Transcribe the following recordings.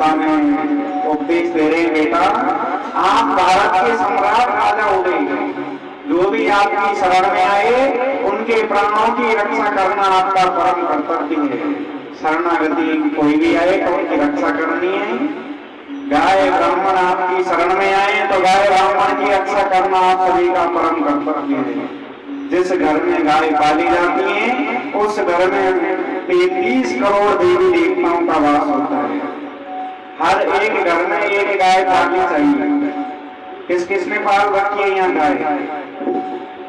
लंका में उपदेश दे रहे हैं, बेटा आप भारत के सम्राट राजा हो गए, जो भी आपकी शरण में आए उनके प्राणों की रक्षा करना आपका परम कर्तव्य है। शरणागति कोई भी आए तो उनकी रक्षा करनी है। गाय ब्राह्मण आपकी शरण में आए तो गाय ब्राह्मण की रक्षा करना आप सभी का परम कर्तव्य है। जिस घर में गाय पाली जाती है उस घर में 33 करोड़ देवी देवताओं का वास होता है। हर एक घर में एक गाय पालनी चाहिए। किस किस ने पाल रखी है यहाँ गाय?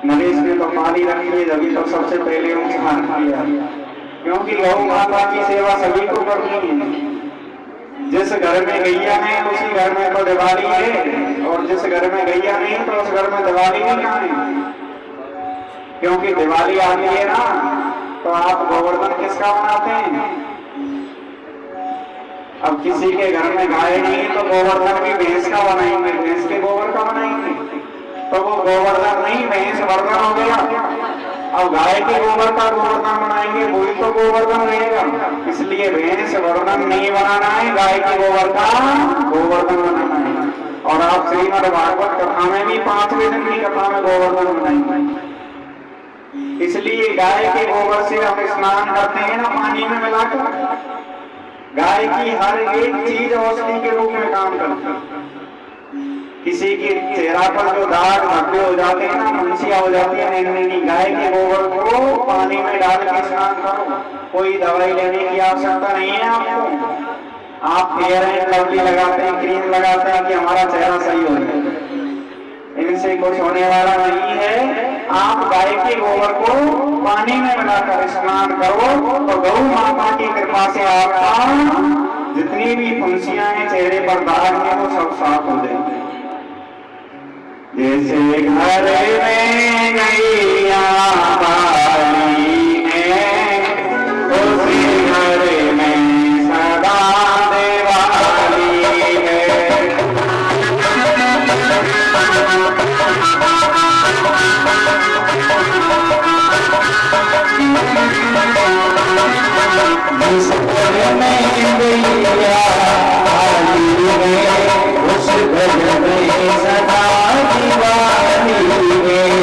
नरेश ने तो पाली रखी है, जब तो सबसे पहले उन्हें किया, क्योंकि गौ माता की सेवा सभी को करनी है। जिस घर में गैया है उसी घर में तो दिवाली है, और जिस घर में गैया नहीं तो उस घर में दिवाली नहीं है। क्योंकि दिवाली आती है ना, तो आप गोवर्धन किसका बनाते हैं? अब किसी के घर में गाय नहीं है तो गोवर्धन की भैंस का बनाएंगे, भैंस के गोबर का बनाएंगे, तो वो गोवर्धन नहीं भैंस वर्धन हो गया। अब गाय के गोबर का गोवर्धन बनाएंगे, वही तो गोवर्धन रहेगा। इसलिए भैंस वर्धन नहीं बनाना है, गाय के गोबर का गोवर्धन बनाना है। और आप श्रीमद् भागवत कथा में भी 5वें दिन की कथा में गोवर्धन बनाएंगे। इसलिए गाय के गोबर से हम स्नान करते हैं ना, पानी में मिलाकर। गाय की हर एक चीज औषधि के रूप में काम करती है। किसी के चेहरा पर जो दाग धब्बे हो जाते हैं ना, मुंसिया हो जाती है, नहीं, गाय के गोबर को पानी में डाल के स्नान करो। कोई दवाई लेने की आवश्यकता नहीं है आपको। आप फेयर एंड लवली लगाते हैं, क्रीम लगाते हैं कि हमारा चेहरा सही हो जाए, इनसे कुछ होने वाला नहीं है। आप गाय के गोबर को पानी में मिलाकर स्नान करो तो गौ माता की कृपा से आपका जितनी भी फुंसियां हैं, चेहरे पर दाग हैं, वो सब साफ हो जाएंगे। जैसे घर में गैया पाली है, उसी घर में सदा दिवाली है। जिस घर में गैया पाली है, उस घर में सदा दिवाली है।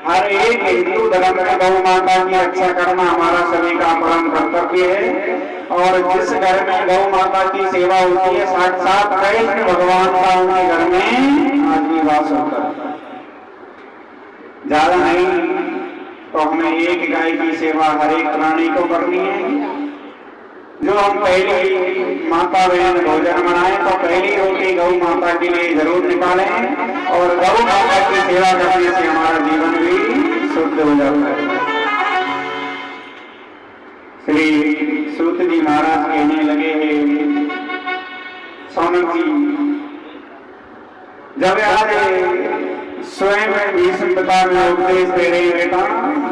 हर एक हिंदू धर्म में गौ माता की रक्षा करना हमारा सभी का परम कर्तव्य है। और जिस घर में गौ माता की सेवा होती है, साक्षात कृष्ण भगवान का उनके घर में आज भी वास होता है। ज्यादा नहीं तो हमें एक गाय की सेवा हर एक प्राणी को करनी है। जो हम पहली माता बहन भोजन बनाए तो पहली रोटी गौ माता के लिए जरूर निकालें, और गौ माता की सेवा करने से हमारा जीवन भी शुद्ध हो जाता है। श्री सूत जी महाराज कहने लगे, सौनक जी, जब आज स्वयं भीष्म पिता में उपदेश दे रहे बेटा,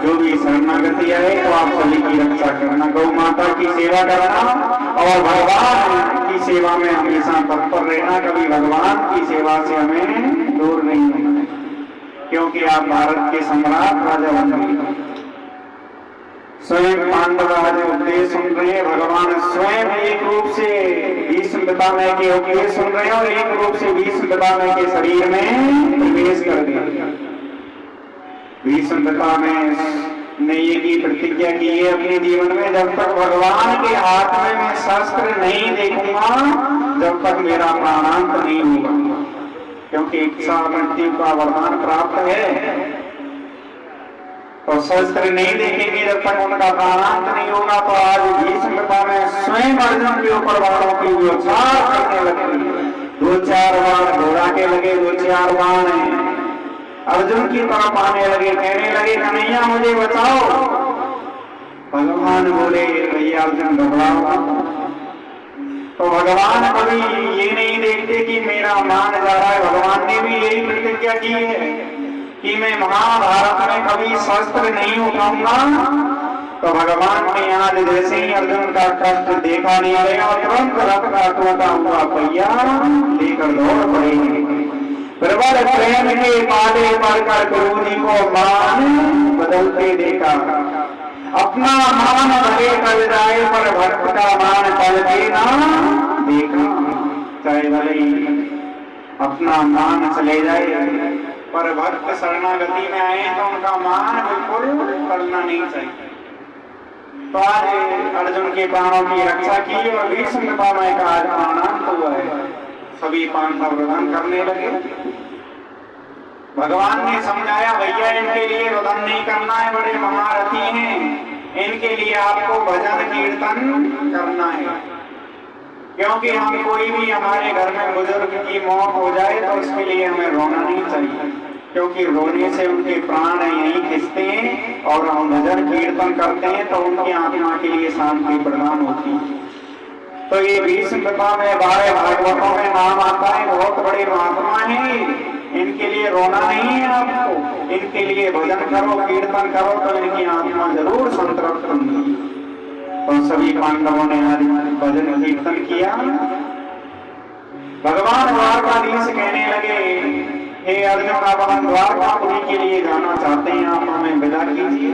जो भी शरणागति आए तो आप सभी की रक्षा करना, गौ माता की सेवा करना और भगवान की सेवा में हमेशा तत्पर रहना। कभी भगवान की सेवा से हमें दूर नहीं होना, क्योंकि आप भारत के सम्राट राजा बन गए। स्वयं पांडव आज उपदेश सुन रहे हैं, भगवान स्वयं एक रूप से भीष्म पितामह के उपदेश सुन रहे हैं और एक रूप से भीष्म पितामह के शरीर में प्रवेश कर दिया। भीष्म पितामह ने ये की प्रतिज्ञा की है अपने जीवन में, जब तक भगवान के हाथ में मैं शस्त्र नहीं देखूंगा, जब तक मेरा प्राणांत नहीं होगा, क्योंकि इच्छा मृत्यु का वरदान प्राप्त है। तो शस्त्र नहीं देखेंगे जब तक उनका प्राणांत नहीं होगा। तो आज भीष्म पितामह स्वयं अर्जुन के ऊपर बाणों की बौछार करने लगे। 2-4 बाण घोड़ा के लगे, 2-4 बाण अर्जुन की तरफ आने लगे। कहने लगे, कन्हैया मुझे बचाओ। भगवान बोले, भैया अर्जुन घबराओ। तो भगवान कभी ये नहीं देखते कि मेरा मान जा रहा है। भगवान ने भी यही प्रतिज्ञा की है कि मैं महाभारत में कभी शस्त्र नहीं उठाऊंगा। तो भगवान ने आज जैसे ही अर्जुन का कष्ट देखा नहीं गया, तुरंत रथ का टूटा हुआ पहिया लेकर दौड़ पड़े। प्रबल प्रेम के पाले पर कर गुरु जी को मान बदलते देखा। अपना मान भले टल जाए पर भक्त का मान टलते ना देखा। चाहे भले अपना मान चले जाए पर भक्त शरणागति में आए तो उनका मान बिल्कुल टलना नहीं चाहिए। तो आज अर्जुन के प्राणों की रक्षा की और भीष्म पितामह का आज प्राणांत हुआ है। सभी पांडव रुदन करने लगे। भगवान ने समझाया, भैया इनके लिए रुदन नहीं करना है, बड़े महारथी हैं, इनके लिए आपको भजन कीर्तन करना है। क्योंकि हम कोई भी हमारे घर में बुजुर्ग की मौत हो जाए तो उसके लिए हमें रोना नहीं चाहिए, क्योंकि रोने से उनके प्राण यहीं खिंचते हैं और हम भजन कीर्तन करते हैं तो उनकी आत्मा के लिए शांति प्रदान होती है। तो ये भीष्म पितामह 12 भागवतों में नाम आता है, बहुत बड़े महात्मा हैं। इनके लिए रोना नहीं है आपको, इनके लिए भजन करो, कीर्तन करो तो इनकी आत्मा जरूर संतृप्त होगी। तो सभी पांडवों ने आज भजन कीर्तन किया। भगवान द्वारकाधीश कहने लगे, हे अर्जुन, आप हम द्वारकापुरी के लिए जाना चाहते हैं, आप हमें विदा कीजिए।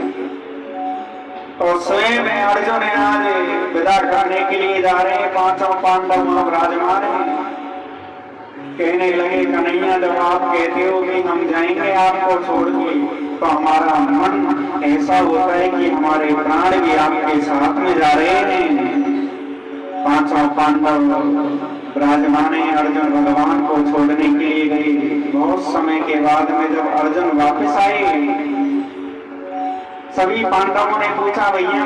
तो स्वयं अर्जुन आज विदा करने के लिए जा रहे हैं। 5 पांडव विराजमान हैं। कहने लगे, कन्हैया, जब आप कहते हो कि हम जाएंगे आपको छोड़ के, तो हमारा मन ऐसा होता है कि हमारे प्राण भी आपके साथ में जा रहे हैं। 5 पांडव विराजमान हैं। अर्जुन भगवान को छोड़ने के लिए गए। बहुत समय के बाद में जब अर्जुन वापस आए, सभी पांडवों ने पूछा, भैया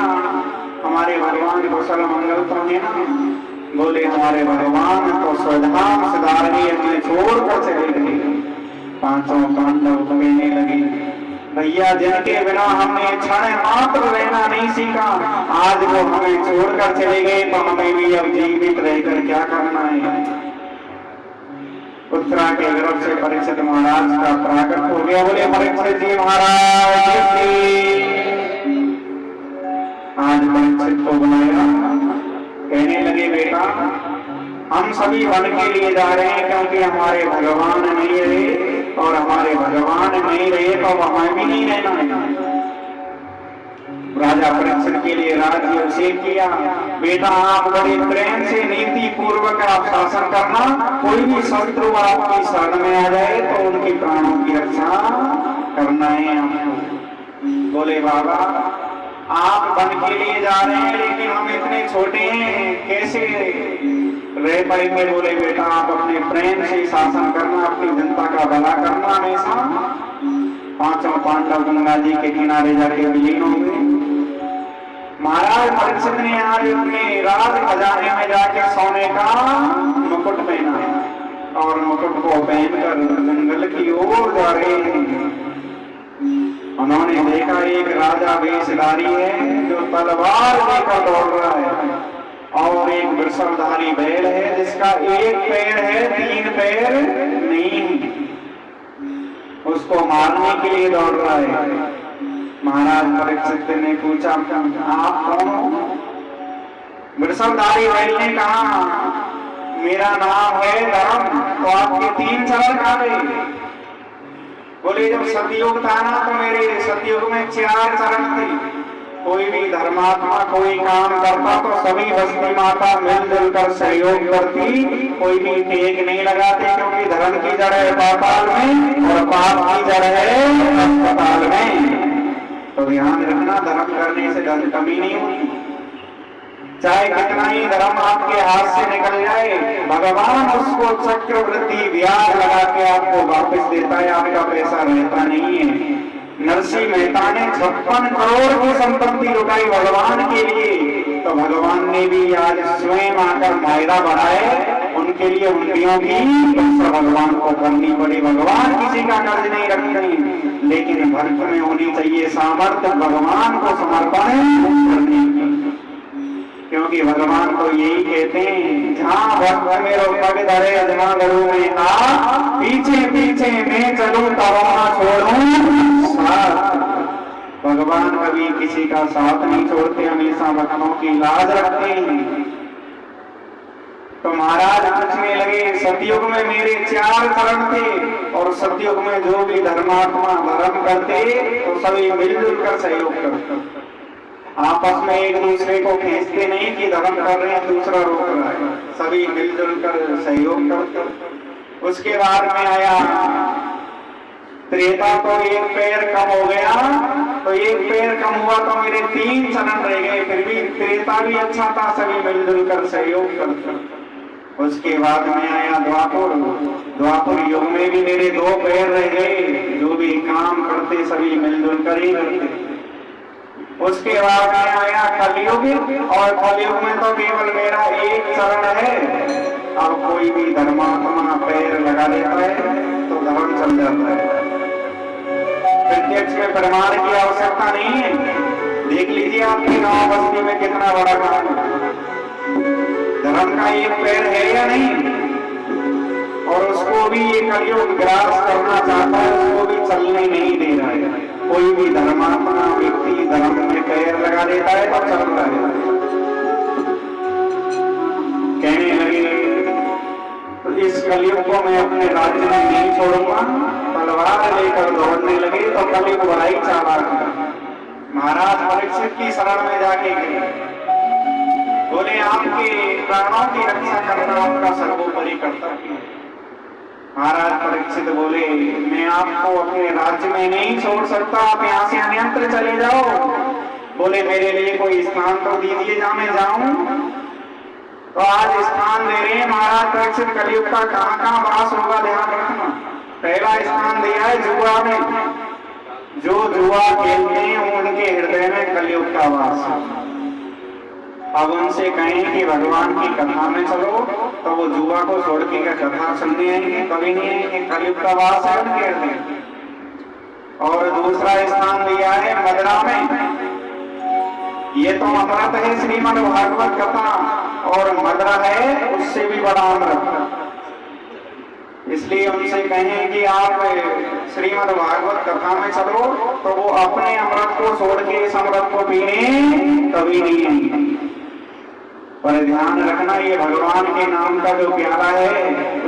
हमारे भगवान कुशल मंगल तो है ना? बोले, हमारे भगवान तो स्वधाम सदारणी हमें छोड़कर चले गए। 5 पांडव कहने लगे, भैया जिनके बिना हमने क्षण मात्र रहना नहीं सीखा, आज वो हमें छोड़कर चले गए तो हमें भी अब जीवित रहकर क्या करना है। उत्तरा के गर्भ से परीक्षित महाराज का प्राकट हो गया। बोले, परीक्षित जी महाराज आज परीक्षित को बुलाया। कहने लगे, बेटा हम सभी वन के लिए जा रहे हैं, क्योंकि हमारे भगवान नहीं रहे और हमारे भगवान नहीं रहे तो हमें भी नहीं रहना है। राजा परीक्षित के लिए राज्य अभिषेक किया। बेटा आप बड़े प्रेम से नीति पूर्वक आप शासन करना। कोई भी शत्रु आपकी शरण में आ जाए तो उनके प्राणों की रक्षा करना है आपको। बोले बाबा आप वन के लिए जा रहे हैं लेकिन हम इतने छोटे हैं, कैसे रह पाएंगे? बोले बेटा आप अपने प्रेम से शासन करना, अपनी जनता का भला करना, हमेशा पांचों पांडव गंगा जी के किनारे जाके विलीन होंगे। महाराज परीक्षित ने आज अपने राज खजाने में जाके सोने का मुकुट पहना है और मुकुट को पहनकर जंगल की ओर जा रहे हैं। उन्होंने देखा एक राजा वेशधारी है जो तलवार लेकर दौड़ रहा है और एक वृषभधारी बैल है जिसका एक पैर है, तीन पैर नहीं, उसको मारने के लिए दौड़ रहा है। महाराज परीक्षित ने पूछा आप कौन हो? वृषभधारी बैल ने कहा मेरा नाम है धर्म। तो आपके तीन चरण कहाँ गए? बोले जब सतयुग था ना तो मेरे सतयुग में 4 चरण थे। कोई भी धर्मात्मा कोई काम करता तो सभी बस्ती माता मिलजुल कर सहयोग करती, कोई भी टेक नहीं लगाते, क्योंकि धर्म की जड़ है पाताल में और पाप की जड़ है अस्पताल में। तो ध्यान रखना, धर्म करने से धन कमी नहीं होती। चाहे कितना ही धर्म आपके हाथ से निकल जाए, भगवान उसको चक्रवृद्धि ब्याज लगा के आपको वापस देता है, आपका पैसा रहता नहीं है। नरसिंह मेहता ने 56 करोड़ की संपत्ति लुटाई भगवान के लिए, तो भगवान ने भी आज स्वयं आकर मायरा बढ़ाए, उनके लिए हुंडियों की भगवान को करनी पड़ी। भगवान किसी का कर्ज नहीं रखते, लेकिन भक्त में होनी चाहिए सामर्थ्य भगवान को समर्पण करने की, क्योंकि भगवान तो यही कहते हैं जहाँ भक्त मेरो पग धरे जहाँ गरु में आ, पीछे पीछे मैं चलूं तो वहां छोड़ूं साथ। भगवान कभी किसी का साथ नहीं छोड़ते, हमेशा भक्तों की लाज रखते हैं। तो महाराज पूछने लगे सतयुग में मेरे 4 चरण थे और सतयुग में जो भी धर्मात्मा धर्म करते तो सभी मिलजुल कर सहयोग करते, आपस में एक दूसरे को खींचते नहीं कि धर्म कर रहे हैं दूसरा रोक रहा है, सभी मिलजुल कर सहयोग करते। उसके बाद में आया त्रेता, तो एक पैर कम हो गया, तो एक पैर कम हुआ तो मेरे 3 चरण रह गए, फिर भी त्रेता भी अच्छा था, सभी मिलजुल कर सहयोग करते। उसके बाद में आया द्वापर, द्वापर युग में भी मेरे 2 पैर रह गए, जो भी काम करते सभी मिलजुल कर ही करते। उसके बाद में आया कलयुग, और कलयुग में तो केवल मेरा 1 चरण है। अब कोई भी धर्मात्मा पैर लगा देता है तो धर्म चल जाता है, प्रत्यक्ष में प्रमाण की आवश्यकता नहीं है। देख लीजिए आपकी गांव बस्ती में कितना बड़ा काम है, धर्म का 1 पैर है या नहीं, और उसको भी ये कलयुग ग्रास करना चाहता है, उसको भी चलने नहीं दे रहा है। कोई भी धर्मात्मा व्यक्ति धर्म में पैर लगा देता है तो चलता है। कहने लगे तो इस कलयुग को मैं अपने राज्य में नहीं छोड़ूंगा, तलवार लेकर दौड़ने लगे तो कलयुग बड़ा ही चालाक था। महाराज परीक्षित की शरण में जाके गए, बोले आपके प्राणों की रक्षा करना आपका सर्वोपरि कर्तव्य है। महाराज परीक्षित बोले मैं आपको अपने राज्य में नहीं छोड़ सकता, आप यहाँ से अन्यत्र चले जाओ। बोले मेरे लिए कोई स्थान तो दीजिए जहाँ मैं जाऊं। तो आज स्थान दे रहे हैं महाराज परीक्षित, कलयुग का कहाँ कहाँ वास होगा ध्यान रखना। पहला स्थान दिया है जुआ में, जो जुआ खेलते हैं उनके हृदय में कलयुग का वास है। अब उनसे कहें कि भगवान की कथा में चलो तो वो जुआ को छोड़ के कथा सुनने आएंगे, कभी नहीं आएंगे, कलयुग का वास है उनके हृदय। और दूसरा स्थान दिया है मदरा में, ये तो अमृत है श्रीमद् भागवत कथा, और मदरा है उससे भी बड़ा अमृत। इसलिए उनसे कहें कि आप श्रीमद् भागवत कथा में चलो तो वो अपने अमृत को छोड़ के इस अमृत को पीने कभी नहीं आएंगे। पर ध्यान रखना ये भगवान के नाम का जो प्याला है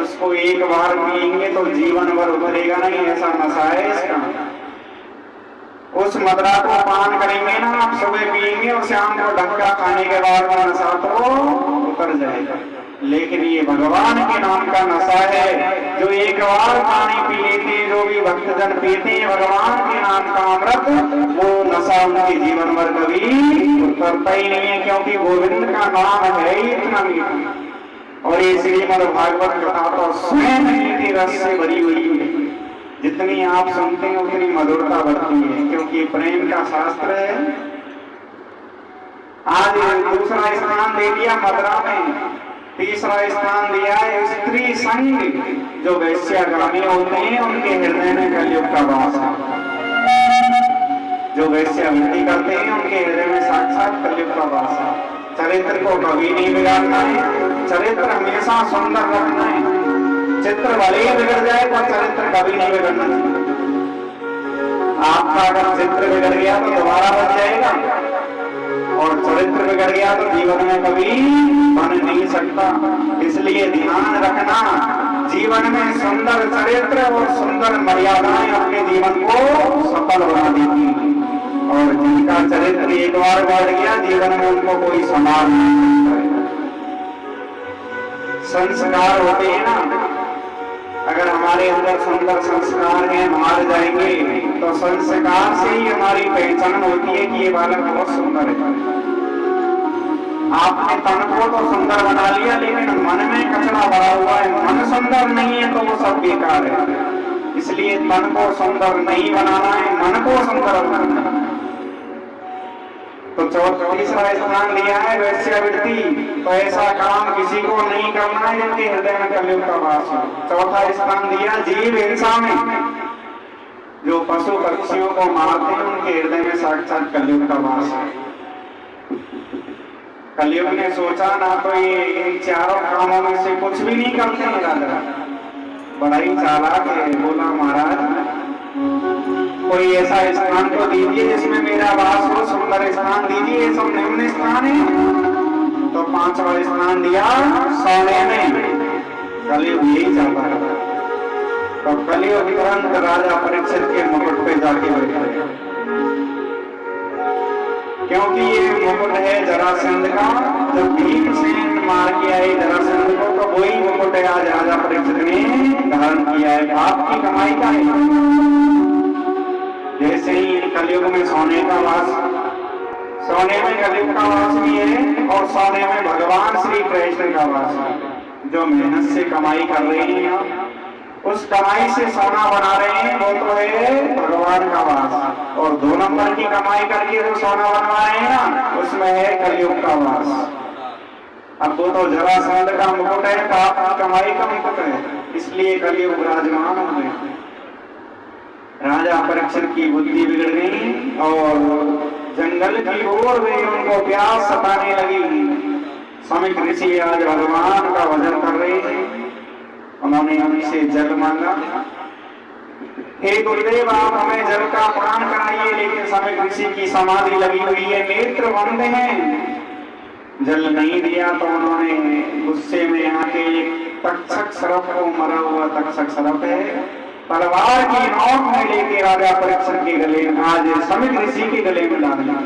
उसको एक बार पिएंगे तो जीवन भर उतरेगा नहीं, ऐसा नशा है इसका। उस मदरा को पान करेंगे ना आप, सुबह पिएंगे और शाम को धक्का खाने के बाद वो नशा तो उतर जाएगा। लेकिन ये भगवान के नाम का नशा है जो एक बार पानी पी लेते, जो भी भक्तजन पीते हैं भगवान के नाम का अमृत, वो नशा उनके जीवन भर कभी उतरता ही नहीं है, क्योंकि गोविंद का नाम है ही इतना मीठा। और ये श्रीमद् भागवत कथा तो स्वयं मीठे रस से भरी हुई है, जितनी आप सुनते हैं उतनी मधुरता बढ़ती है, क्योंकि प्रेम का शास्त्र है। आज दूसरा स्थान दे दिया मथुरा में, तीसरा स्थान दिया है स्त्री संग। जो वैश्यागामी होते हैं उनके हृदय में कलयुग का वास है, जो वैश्यावृत्ति करते हैं उनके हृदय में साक्षात कलयुग का वास है। चरित्र को कभी नहीं बिगाड़ना है, चरित्र हमेशा सुंदर रखना है। चित्र भले ही बिगड़ जाए पर चरित्र कभी नहीं बिगड़ना चाहिए। आपका अगर चित्र बिगड़ गया तो दोबारा बन जाएगा, और चरित्र बिगड़ गया तो जीवन में कभी बन नहीं सकता। इसलिए ध्यान रखना, जीवन में सुंदर चरित्र और सुंदर मर्यादाएं अपने जीवन को सफल बना देती हैं। और जिनका चरित्र एक बार बढ़ गया, जीवन में उनको कोई संभाल नहीं सकता। संस्कार होते हैं ना, अगर हमारे अंदर सुंदर संस्कार हैं, मार जाएंगे तो संस्कार से ही हमारी पहचान होती है कि ये बालक बहुत सुंदर है। आपने तन को तो सुंदर बना लिया, लेकिन मन में कचरा भरा हुआ है, मन सुंदर नहीं है तो वो सब बेकार है। इसलिए तन को सुंदर नहीं बनाना है, मन को सुंदर बनाना है। तो तीसरा स्थान लिया है वैश्यावृत्ति। तो ऐसा काम किसी को नहीं करना है जिनके हृदय में कलयुग का वास है। चौथा स्थान दिया जीव हिंसा में। जो पशु पक्षियों को मारते हैं उनके हृदय में साक्षात कलयुग का वास है। कलयुग ने सोचा ना तो ये इन चारों कामों में से कुछ भी नहीं करते हैं। राजा बड़ा ही चालाक है, बोला महाराज कोई ऐसा स्थान तो दीजिए जिसमें मेरा वास हो, सुंदर स्थान दीजिए। सब निम्न स्थान है। तो पांचवा स्थान दिया सोने में। कलयुग यही चाहता है। तो कलयुग तुरंत राजा परीक्षित के मुकुट पे जाके बैठे, क्योंकि ये मुकुट है जरासंध का। जब भीमसेन मार के आए जरासंध को, तो वही मुकुट है आज राजा परीक्षित ने धारण किया है। बाप की कमाई का है। जैसे ही कलयुग में सोने का वास, सोने में कलयुग का वास भी है, और सोने में भगवान श्री कृष्ण का वास है। जो मेहनत से कमाई कर रहे हैं, उस कमाई से सोना बना रहे हैं, वो तो है भगवान का वास। और 2 नंबर की कमाई करके जो सोना बनवा रहे हैं ना, उसमें है कलयुग का वास। अब वो तो जरासंध का मुकुट है, पाप की कमाई का मुकुट है, इसलिए कलयुग विराजमान हो गए। राजा परीक्षित की बुद्धि बिगड़ गई और जंगल की ओर वे उनको प्यास सताने लगी। समिक ऋषि आज भगवान का भजन कर रहे थे। उन्होंने उनसे जल मांगा, हे गुरुदेव आप हमें जल का पान कराइए। लेकिन समिक ऋषि की समाधि लगी हुई है, नेत्र बंद हैं, जल नहीं दिया। तो उन्होंने गुस्से में आके तक्षक सर्प को, मरा हुआ तक्षक सर्प है, तलवार की नोक में लेके राजा परीक्षित के गले में, आज समिक ऋषि के गले में डाल दिया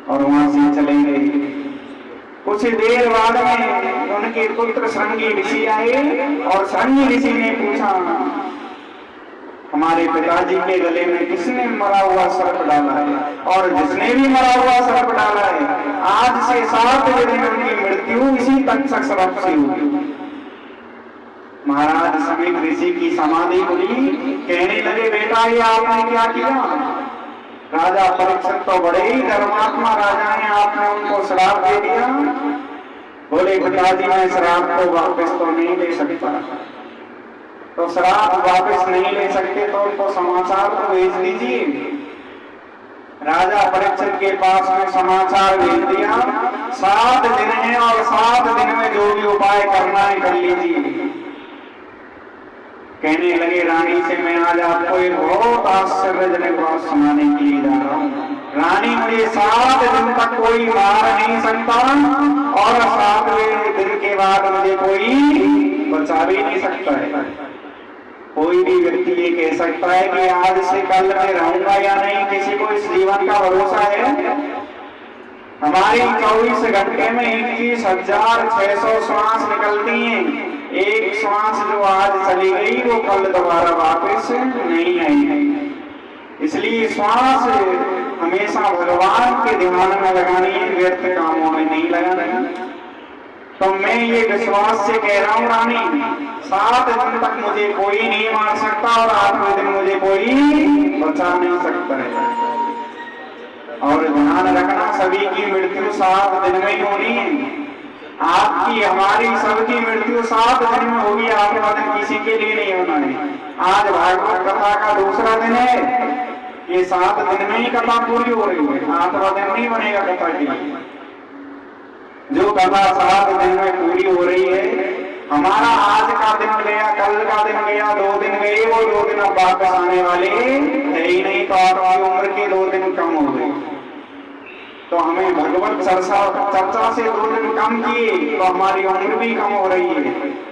और वहां से चले गए। कुछ देर बाद में उनके पुत्र श्रृंगी ऋषि आए और श्रृंगी ऋषि ने पूछा, हमारे पिताजी के गले में किसने मरा हुआ सर्प डाला है? और जिसने भी मरा हुआ सर्प डाला है, आज से 7 दिन में उनकी मृत्यु इसी तक्षक सर्प से हुई। महाराज समीक ऋषि की समाधि खुली, कहने लगे बेटा ये आपने क्या किया? राजा परीक्षित तो बड़े ही धर्मात्मा राजा हैं, आपने उनको श्राप दे दिया। बोले पिताजी मैं श्राप को वापस तो नहीं ले सकता। तो श्राप वापस नहीं ले सकते तो उनको समाचार तो भेज दीजिए। राजा परीक्षित के पास में समाचार भेज दिया, 7 दिन है और 7 दिन में जो भी उपाय करना है कर लीजिए। कहने लगे रानी से मैं आज आपको एक बहुत आश्चर्यजनक बात सुनाने के लिए जा रहा हूँ। रानी मुझे 7 दिन तक कोई मार नहीं सकता और 7वें दिन के बाद मुझे कोई बचा भी नहीं सकता है। कोई भी व्यक्ति ये कह सकता है कि आज से कल मैं रहूंगा या नहीं, किसी को इस जीवन का भरोसा है? हमारी 24 घंटे में 21,600 श्वास निकलती हैं। एक श्वास जो आज चली गई वो कल दोबारा वापस नहीं आएगी। इसलिए श्वास हमेशा भगवान के ध्यान में लगानी है, व्यर्थ कामों में नहीं लगाना है। तो मैं ये विश्वास से कह रहा हूँ रानी, 7 दिन तक मुझे कोई नहीं मार सकता और 8वें दिन मुझे कोई बचा नहीं सकता है। और ध्यान रखना, सभी की मृत्यु 7 दिन में ही होनी है। आपकी, हमारी, सबकी मृत्यु 7 दिन में होगी, 8वां दिन किसी के लिए नहीं होना है। आज भागवत कथा का दूसरा दिन है, ये 7 दिन में ही कथा पूरी हो रही है, 8वां दिन नहीं बनेगा कथा के लिए। जो कथा 7 दिन में पूरी हो रही है, हमारा आज का दिन गया, कल का दिन गया, 2 दिन गए, वो 2 दिन अब वापस आने वाले है ही नहीं। तो आपकी उम्र के 2 दिन कम हो गए। तो हमें भगवत चर्चा से 2 दिन कम किए तो हमारी उम्र भी कम हो रही है,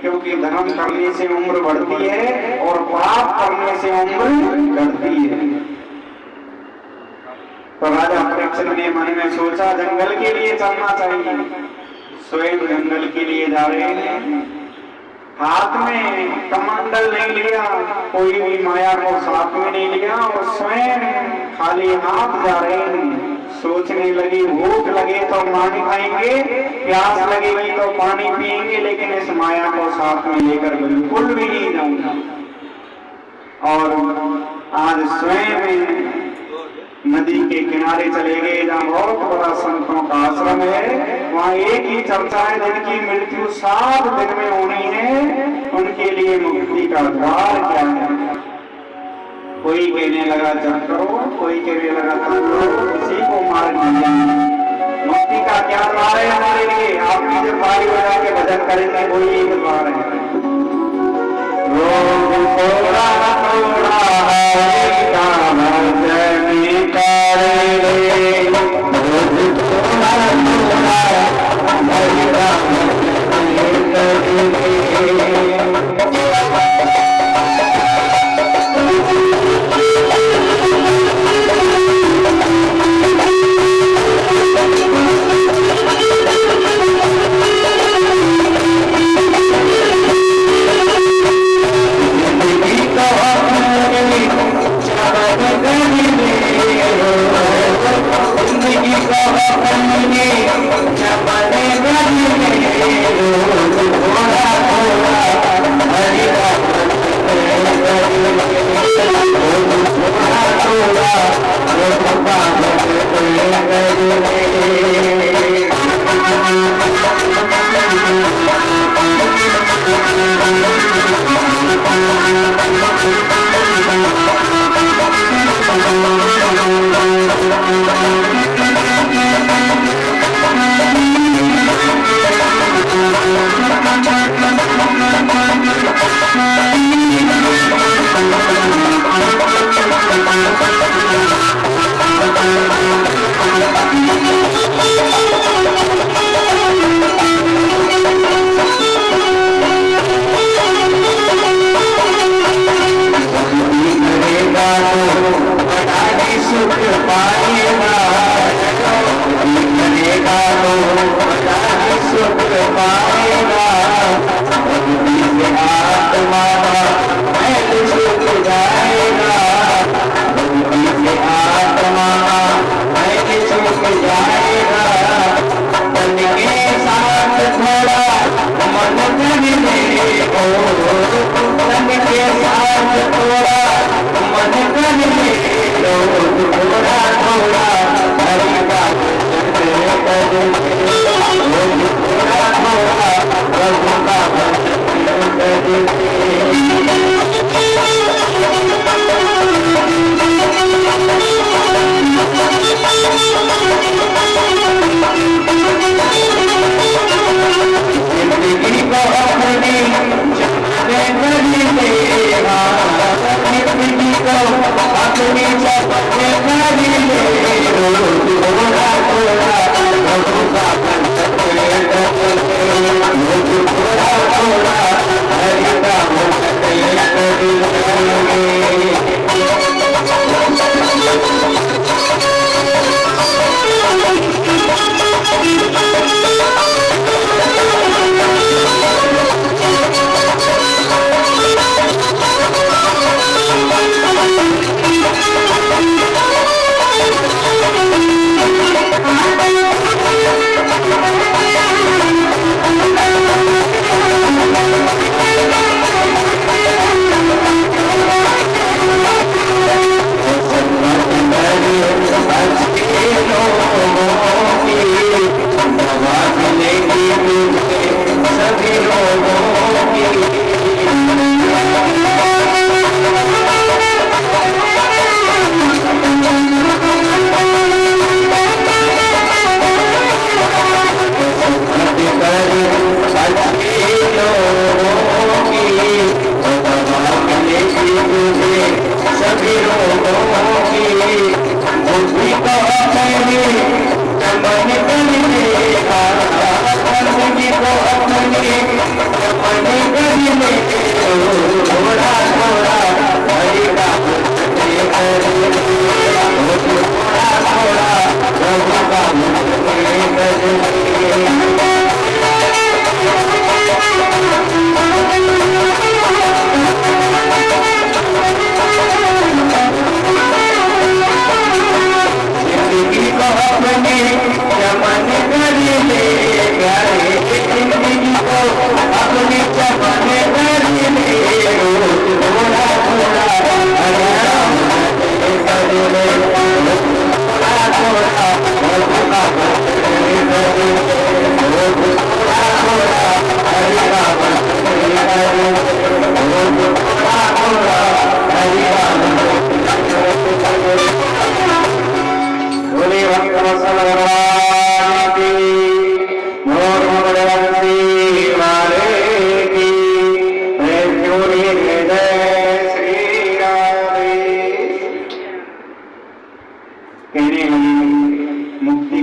क्योंकि धर्म करने से उम्र बढ़ती है और पाप करने से उम्र घटती है। तो राजा परीक्षित ने मन में सोचा जंगल के लिए चलना चाहिए। स्वयं जंगल के लिए जा रहे हैं, हाथ में कमंडल नहीं लिया, कोई भी माया को साथ में नहीं लिया और स्वयं खाली हाथ जा रहे हैं। सोचने लगी, भूख लगे तो पानी खाएंगे, प्यास लगेगी तो पानी पिएंगे, लेकिन इस माया को साथ में लेकर बिल्कुल भी नहीं जाऊंगा। और आज स्वयं नदी के किनारे चले गए, जहाँ बहुत बड़ा संतों का आश्रम है। वहाँ एक ही चर्चा है, जिनकी मृत्यु 7 दिन में होनी है, उनके लिए मुक्ति का द्वार क्या है। कोई कहने लगा जप करो, कोई कहने लगा तप करो, किसी को मार दिया। मुक्ति का क्या द्वार है हमारे लिए? आप भी जब बारी बजा के भजन करेंगे, वही एक द्वार है। रोज थोड़ा थोड़ा तो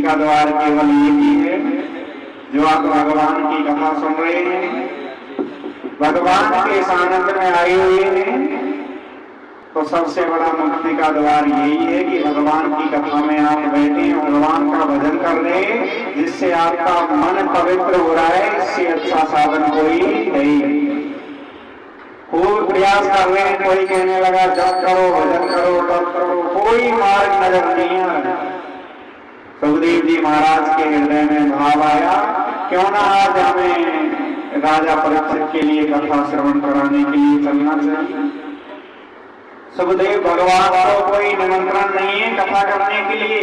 का द्वार केवल एक ही है। जो आप भगवान की कथा सुन रहे हैं, भगवान के सानिध्य में आए हुए हैं, तो सबसे बड़ा मुक्ति का द्वार यही है कि भगवान की कथा में आप बैठे, भगवान का भजन कर रहे हैं, जिससे आपका मन पवित्र हो रहा है। इससे अच्छा साधन कोई है ही। खूब प्रयास कर रहे हैं, कोई कहने लगा जप करो, भजन करो, तप करो, कोई मार्ग नजर नहीं है। सुखदेव जी महाराज के हृदय में भाव आया, क्यों ना आज हमें राजा परीक्षित के लिए कथा श्रवण कराने के लिए चलना चाहिए। सुखदेव भगवान को कोई निमंत्रण नहीं है कथा करने के लिए,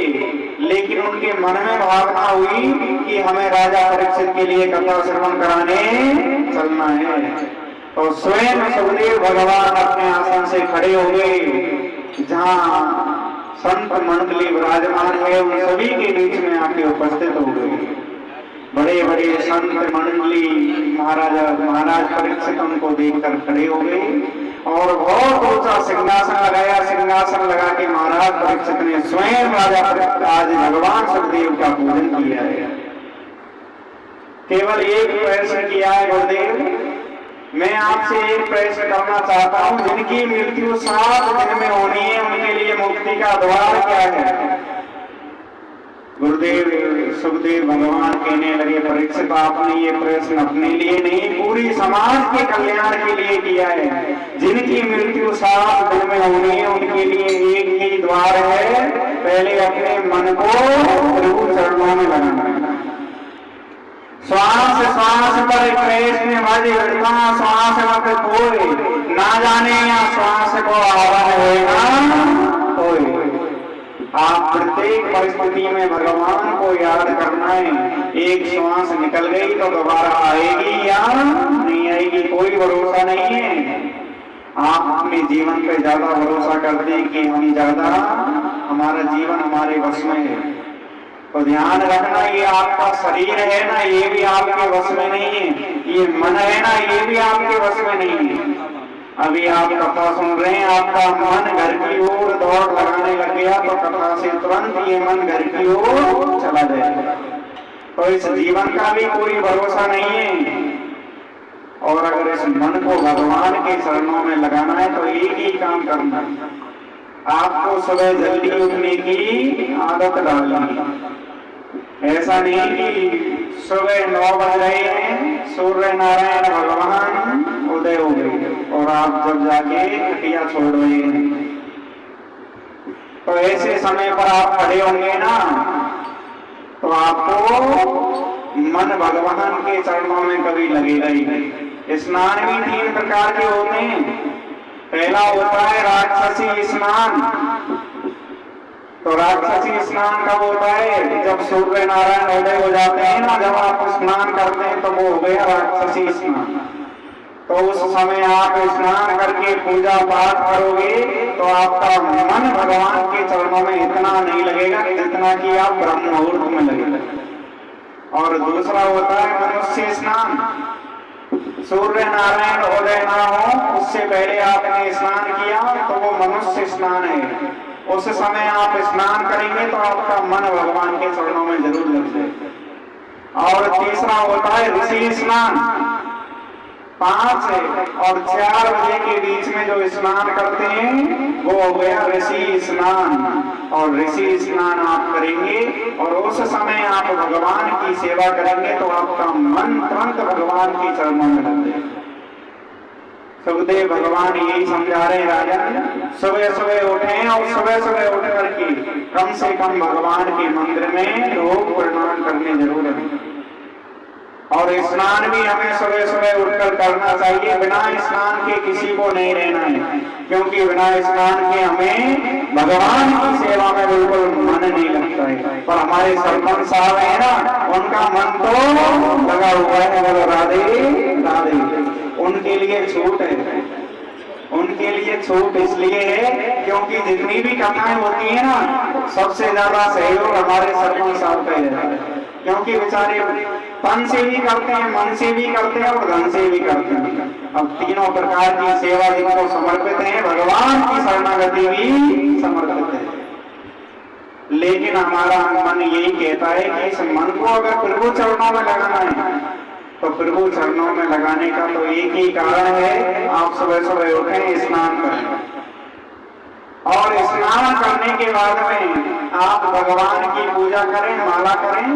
लेकिन उनके मन में भावना हुई कि हमें राजा परीक्षित के लिए कथा श्रवण कराने चलना है। तो स्वयं सुखदेव भगवान अपने आसन से खड़े हो गए, जहां संत मंडली विराजमान है उन सभी के बीच में आके उपस्थित हो गए। बड़े बड़े संत मंडली महाराज परीक्षित उनको देखकर खड़े हो गए और बहुत ऊंचा सिंहासन लगाया। सिंहासन लगा के महाराज परीक्षित ने स्वयं राजा परीक्षित आज भगवान सुखदेव का पूजन किया है। केवल एक प्रश्न किया है गुरुदेव, मैं आपसे एक प्रश्न करना चाहता हूं, जिनकी मृत्यु 7 दिन में होनी है उनके लिए मुक्ति का द्वार क्या है? गुरुदेव सुखदेव भगवान कहने लगे, परीक्षित आपने ये प्रश्न अपने लिए नहीं पूरी समाज के कल्याण के लिए किया है। जिनकी मृत्यु 7 दिन में होनी है उनके लिए एक ही द्वार है, पहले अपने मन को प्रभु चरणों में लगाना। श्वास श्वास पर कृष्ण भज हृदय, श्वास मत कोई ना जाने या श्वास को आवन होगा कोई। आप प्रत्येक परिस्थिति में भगवान को याद करना है। एक श्वास निकल गई तो दोबारा आएगी या नहीं आएगी कोई भरोसा नहीं है। आप अपने जीवन पे ज्यादा भरोसा करते हैं कि हम ज्यादा, हमारा जीवन हमारे वश में है। तो ध्यान रखना, ये आपका शरीर है ना, ये भी आपके वश में नहीं है। ये मन है ना, ये भी आपके वश में नहीं है। अभी आप कथा सुन रहे हैं, आपका मन घर की ओर दौड़ लगाने लग गया तो कथा से तुरंत ये मन घर की ओर चला जाएगा। तो इस जीवन का भी कोई भरोसा नहीं है। और अगर इस मन को भगवान के चरणों में लगाना है तो एक ही काम करना है, आपको सुबह जल्दी उठने की आदत डालनी। ऐसा नहीं कि सुबह 9 बज रहे हैं, सूर्य नारायण भगवान उदय हो गए और आप जब जाके खटिया छोड़ रहे हैं, तो ऐसे समय पर आप खड़े होंगे ना, तो आपको मन भगवान के चरणों में कभी लगेगा ही नहीं। स्नान भी 3 प्रकार के होते हैं। पहला होता है राक्षसी स्नान। तो राक्षसी स्नान कब होता है? जब सूर्य नारायण उदय हो जाते हैं ना, जब आप स्नान करते हैं तो वो हो गया राक्षसी स्नान। तो उस समय आप स्नान करके पूजा पाठ करोगे तो आपका मन भगवान के चरणों में इतना नहीं लगेगा जितना कि आप ब्रह्म मुहूर्त में लगेगा। और दूसरा होता है मनुष्य स्नान। सूर्य नारायण उदय ना हो उससे पहले आपने स्नान किया तो वो मनुष्य स्नान है। उस समय आप स्नान करेंगे तो आपका मन भगवान के चरणों में जरूर लग जाएगा। और तीसरा होता है ऋषि स्नान। 5 और 4 बजे के बीच में जो स्नान करते हैं वो हो गया ऋषि स्नान। और ऋषि स्नान आप करेंगे और उस समय आप भगवान की सेवा करेंगे तो आपका मन तुरंत भगवान के चरणों में लग जाएगा। सुखदेव भगवान यही समझा रहे हैं, राजन सुबह सुबह उठे और सुबह सुबह उठ करके कम से कम भगवान के मंदिर में लोग प्रणाम करने जरूर हैं। और स्नान भी हमें सुबह सुबह उठकर करना चाहिए। बिना स्नान के किसी को नहीं रहना है, क्योंकि बिना स्नान के हमें भगवान की सेवा में बिल्कुल मन नहीं लगता है। पर हमारे सरपंच साहब है ना, उनका मन तो लगा हुआ है। बोलो राधे राधे। उनके लिए छूट है, उनके लिए छूट इसलिए है क्योंकि जितनी भी कथाएं होती है ना, सबसे ज्यादा सहयोग हमारे सरपंच साहब का है। क्योंकि बेचारे तन से भी करते हैं, मन से भी करते हैं और धन से भी करते हैं। अब तीनों प्रकार की सेवा जिनको समर्पित है, भगवान की शरणागति भी समर्पित है। लेकिन हमारा मन यही कहता है कि इस मन को अगर प्रभु चरणों में लगाना है तो प्रभु चरणों में लगाने का तो एक ही कारण है, आप सुबह सुबह उठें, स्नान करें और स्नान करने के बाद में आप भगवान की पूजा करें, माला करें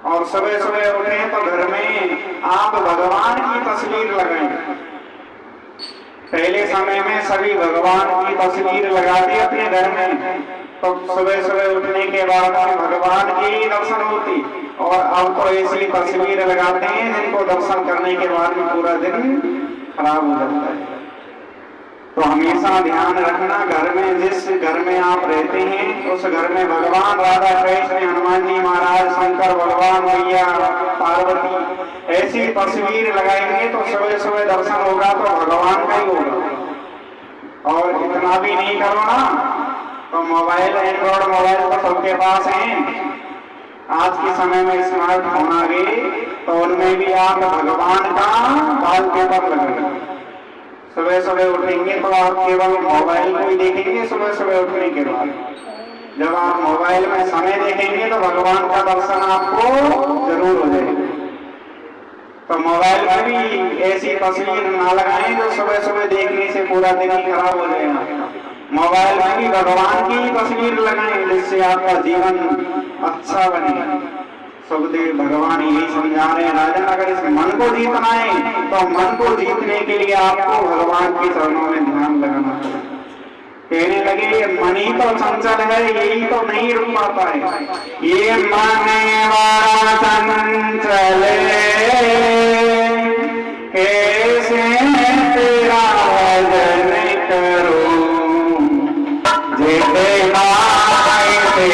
और सुबह सुबह उठें तो घर में आप भगवान की तस्वीर लगाएं। पहले समय में सभी भगवान की तस्वीर लगाते अपने घर में, तो सुबह सुबह उठने के बाद भगवान की दर्शन होती। और अब तो ऐसी तस्वीर लगाते हैं जिनको दर्शन करने के बाद में पूरा दिन खराब हो जाता है। तो हमेशा ध्यान रखना, घर में जिस घर में आप रहते हैं उस घर में भगवान राधा कृष्ण, हनुमान जी महाराज, शंकर भगवान, मैया पार्वती ऐसी तस्वीर लगाएंगे तो सुबह सुबह दर्शन होगा तो भगवान का ही होगा। और इतना भी नहीं करो ना तो मोबाइल, एंड्रॉइड मोबाइल तो सबके पास है, आज के समय में स्मार्टफोन आ गए तो उनमें भी आप भगवान का वॉलपेपर लगाएंगे। सुबह सुबह उठेंगे तो आप केवल मोबाइल को ही देखेंगे सुबह सुबह उठने के बाद। जब आप मोबाइल में समय देखेंगे तो भगवान का दर्शन आपको जरूर हो जाएगा। तो मोबाइल में भी ऐसी तस्वीर ना लगाएं जो सुबह सुबह देखने से पूरा दिन ही खराब हो जाएगा। मोबाइल में भी भगवान की तस्वीर लगाएं जिससे आपका जीवन अच्छा बने। सुखदेव भगवान यही समझा रहे हैं, राजन अगर इस मन को जीतना है तो मन को जीतने के लिए आपको भगवान के चरणों में ध्यान लगाना चाहिए। कहने लगे ये मन ही तो चंचल है, यही तो नहीं रुक पाता है, ये मन वाला चंचल कैसे तेरा भजन करूं, जेते माए ते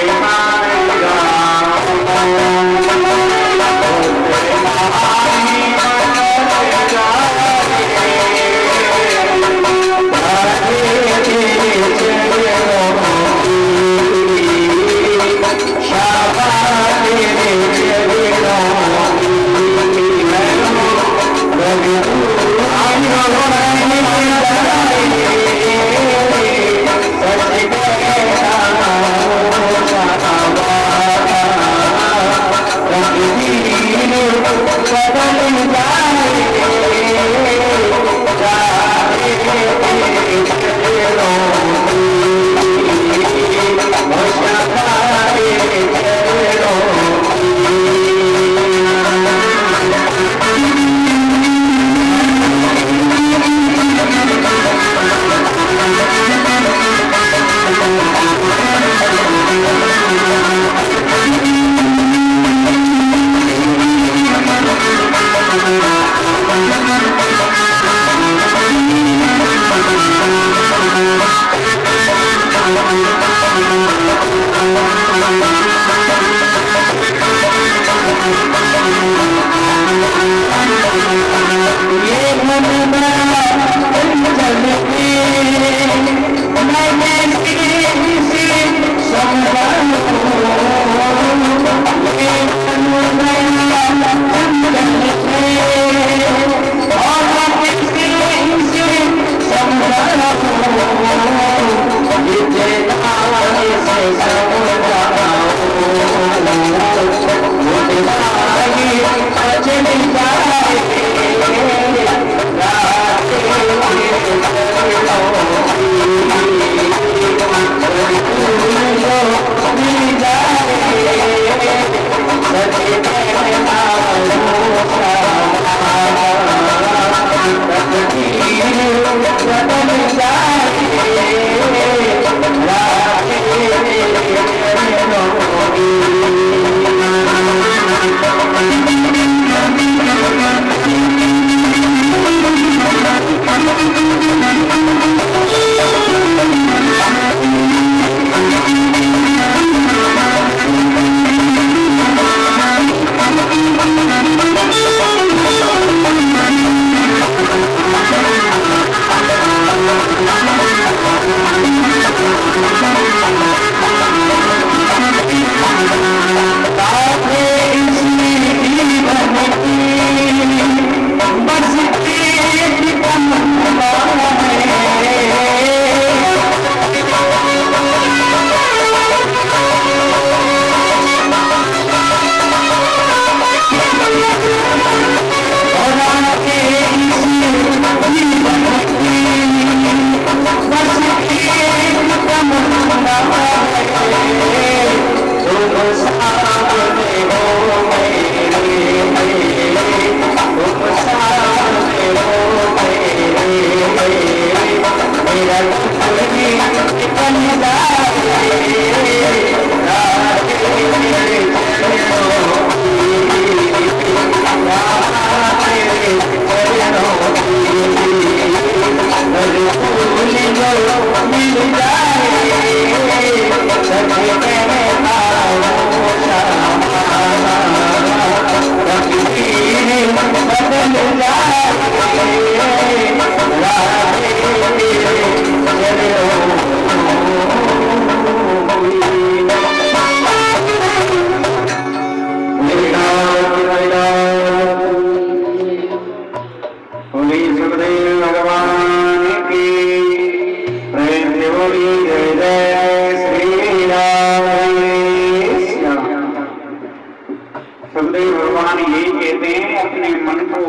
यही कहते हैं, अपने मन को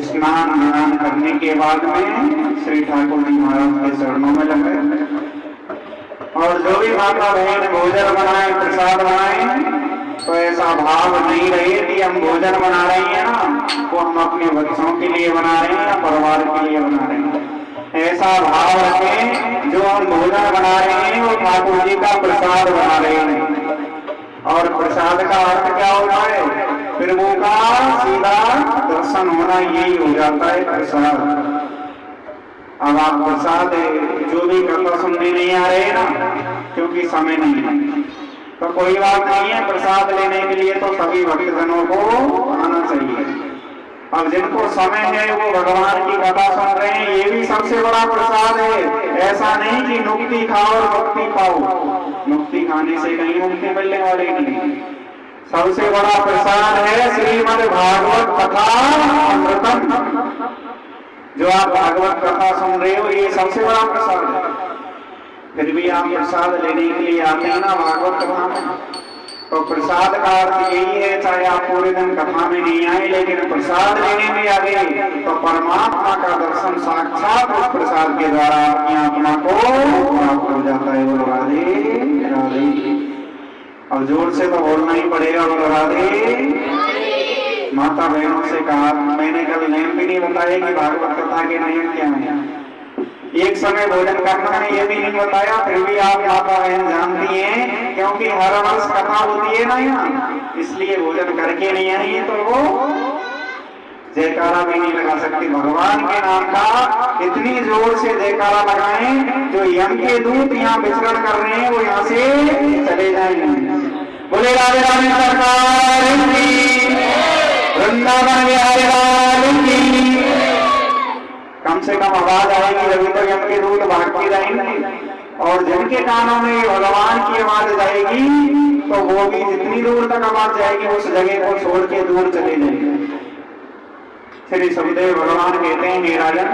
स्नान ध्यान करने के बाद में श्री ठाकुर जी महाराज के चरणों में लगे। और जो भी माता बहन भोजन बनाए, प्रसाद बनाए, तो ऐसा भाव नहीं रहे कि हम भोजन बना रहे हैं ना, वो हम अपने बच्चों के लिए बना रहे हैं या परिवार के लिए बना रहे हैं। ऐसा भाव रखें जो हम भोजन बना रहे हैं वो ठाकुर जी का प्रसाद बना रहे हैं। और प्रसाद का अर्थ क्या होता है? प्रभु का सीधा दर्शन होना, यही हो जाता है प्रसाद। अब आप प्रसाद जो भी कथा सुनने नहीं आ रहे ना, क्योंकि समय नहीं है, तो कोई बात नहीं है, प्रसाद लेने के लिए तो सभी भक्तजनों को आना चाहिए। अब जिनको समय है वो भगवान की कथा सुन रहे हैं, ये भी सबसे बड़ा प्रसाद है। ऐसा नहीं कि मुक्ति खाओ और मुक्ति पाओ, मुक्ति खाने से कहीं मुक्ति मिलने वाली नहीं। सबसे बड़ा प्रसाद है श्रीमद् भागवत कथा अमृतम। जो आप भागवत कथा सुन रहे हो, ये सबसे बड़ा प्रसाद है। फिर भी आप प्रसाद लेने के लिए आते हैं ना भागवत कथा में, तो प्रसाद का अर्थ यही है, चाहे आप पूरे दिन कथा में नहीं आए लेकिन प्रसाद लेने में आ गए, तो परमात्मा का दर्शन साक्षात उस प्रसाद के द्वारा अपनी आत्मा को प्राप्त हो जाता है। बोलो राधे राधे। और जोर से तो बोलना ही पड़ेगा, बोलो राधे। माता बहनों से कहा, मैंने कल नियम भी नहीं बताया कि भागवत कथा के नियम क्या है। एक समय भोजन करना है ये भी नहीं बताया, फिर भी आप माता बहन जानती हैं, क्योंकि हर वर्ष कथा होती है ना यहाँ, इसलिए भोजन करके नहीं आई है, तो वो जयकारा भी नहीं लगा सकती। भगवान के नाम का इतनी जोर से जयकारा लगाएं, जो यम के दूत यहाँ विचरण कर रहे हैं वो यहाँ से चले जाएंगे। बोले राधे राधे सरकार की, वृंदावन बिहारी लाल की। कम से कम आवाज आएगी, अभी तो यम के दूत भागते जाएंगे। और जिनके कानों में भगवान की आवाज जाएगी, तो वो भी जितनी दूर तक आवाज जाएगी उस जगह को छोड़ के दूर चले जाएंगे। श्री सुखदेव भगवान कहते हैं, हे राजन,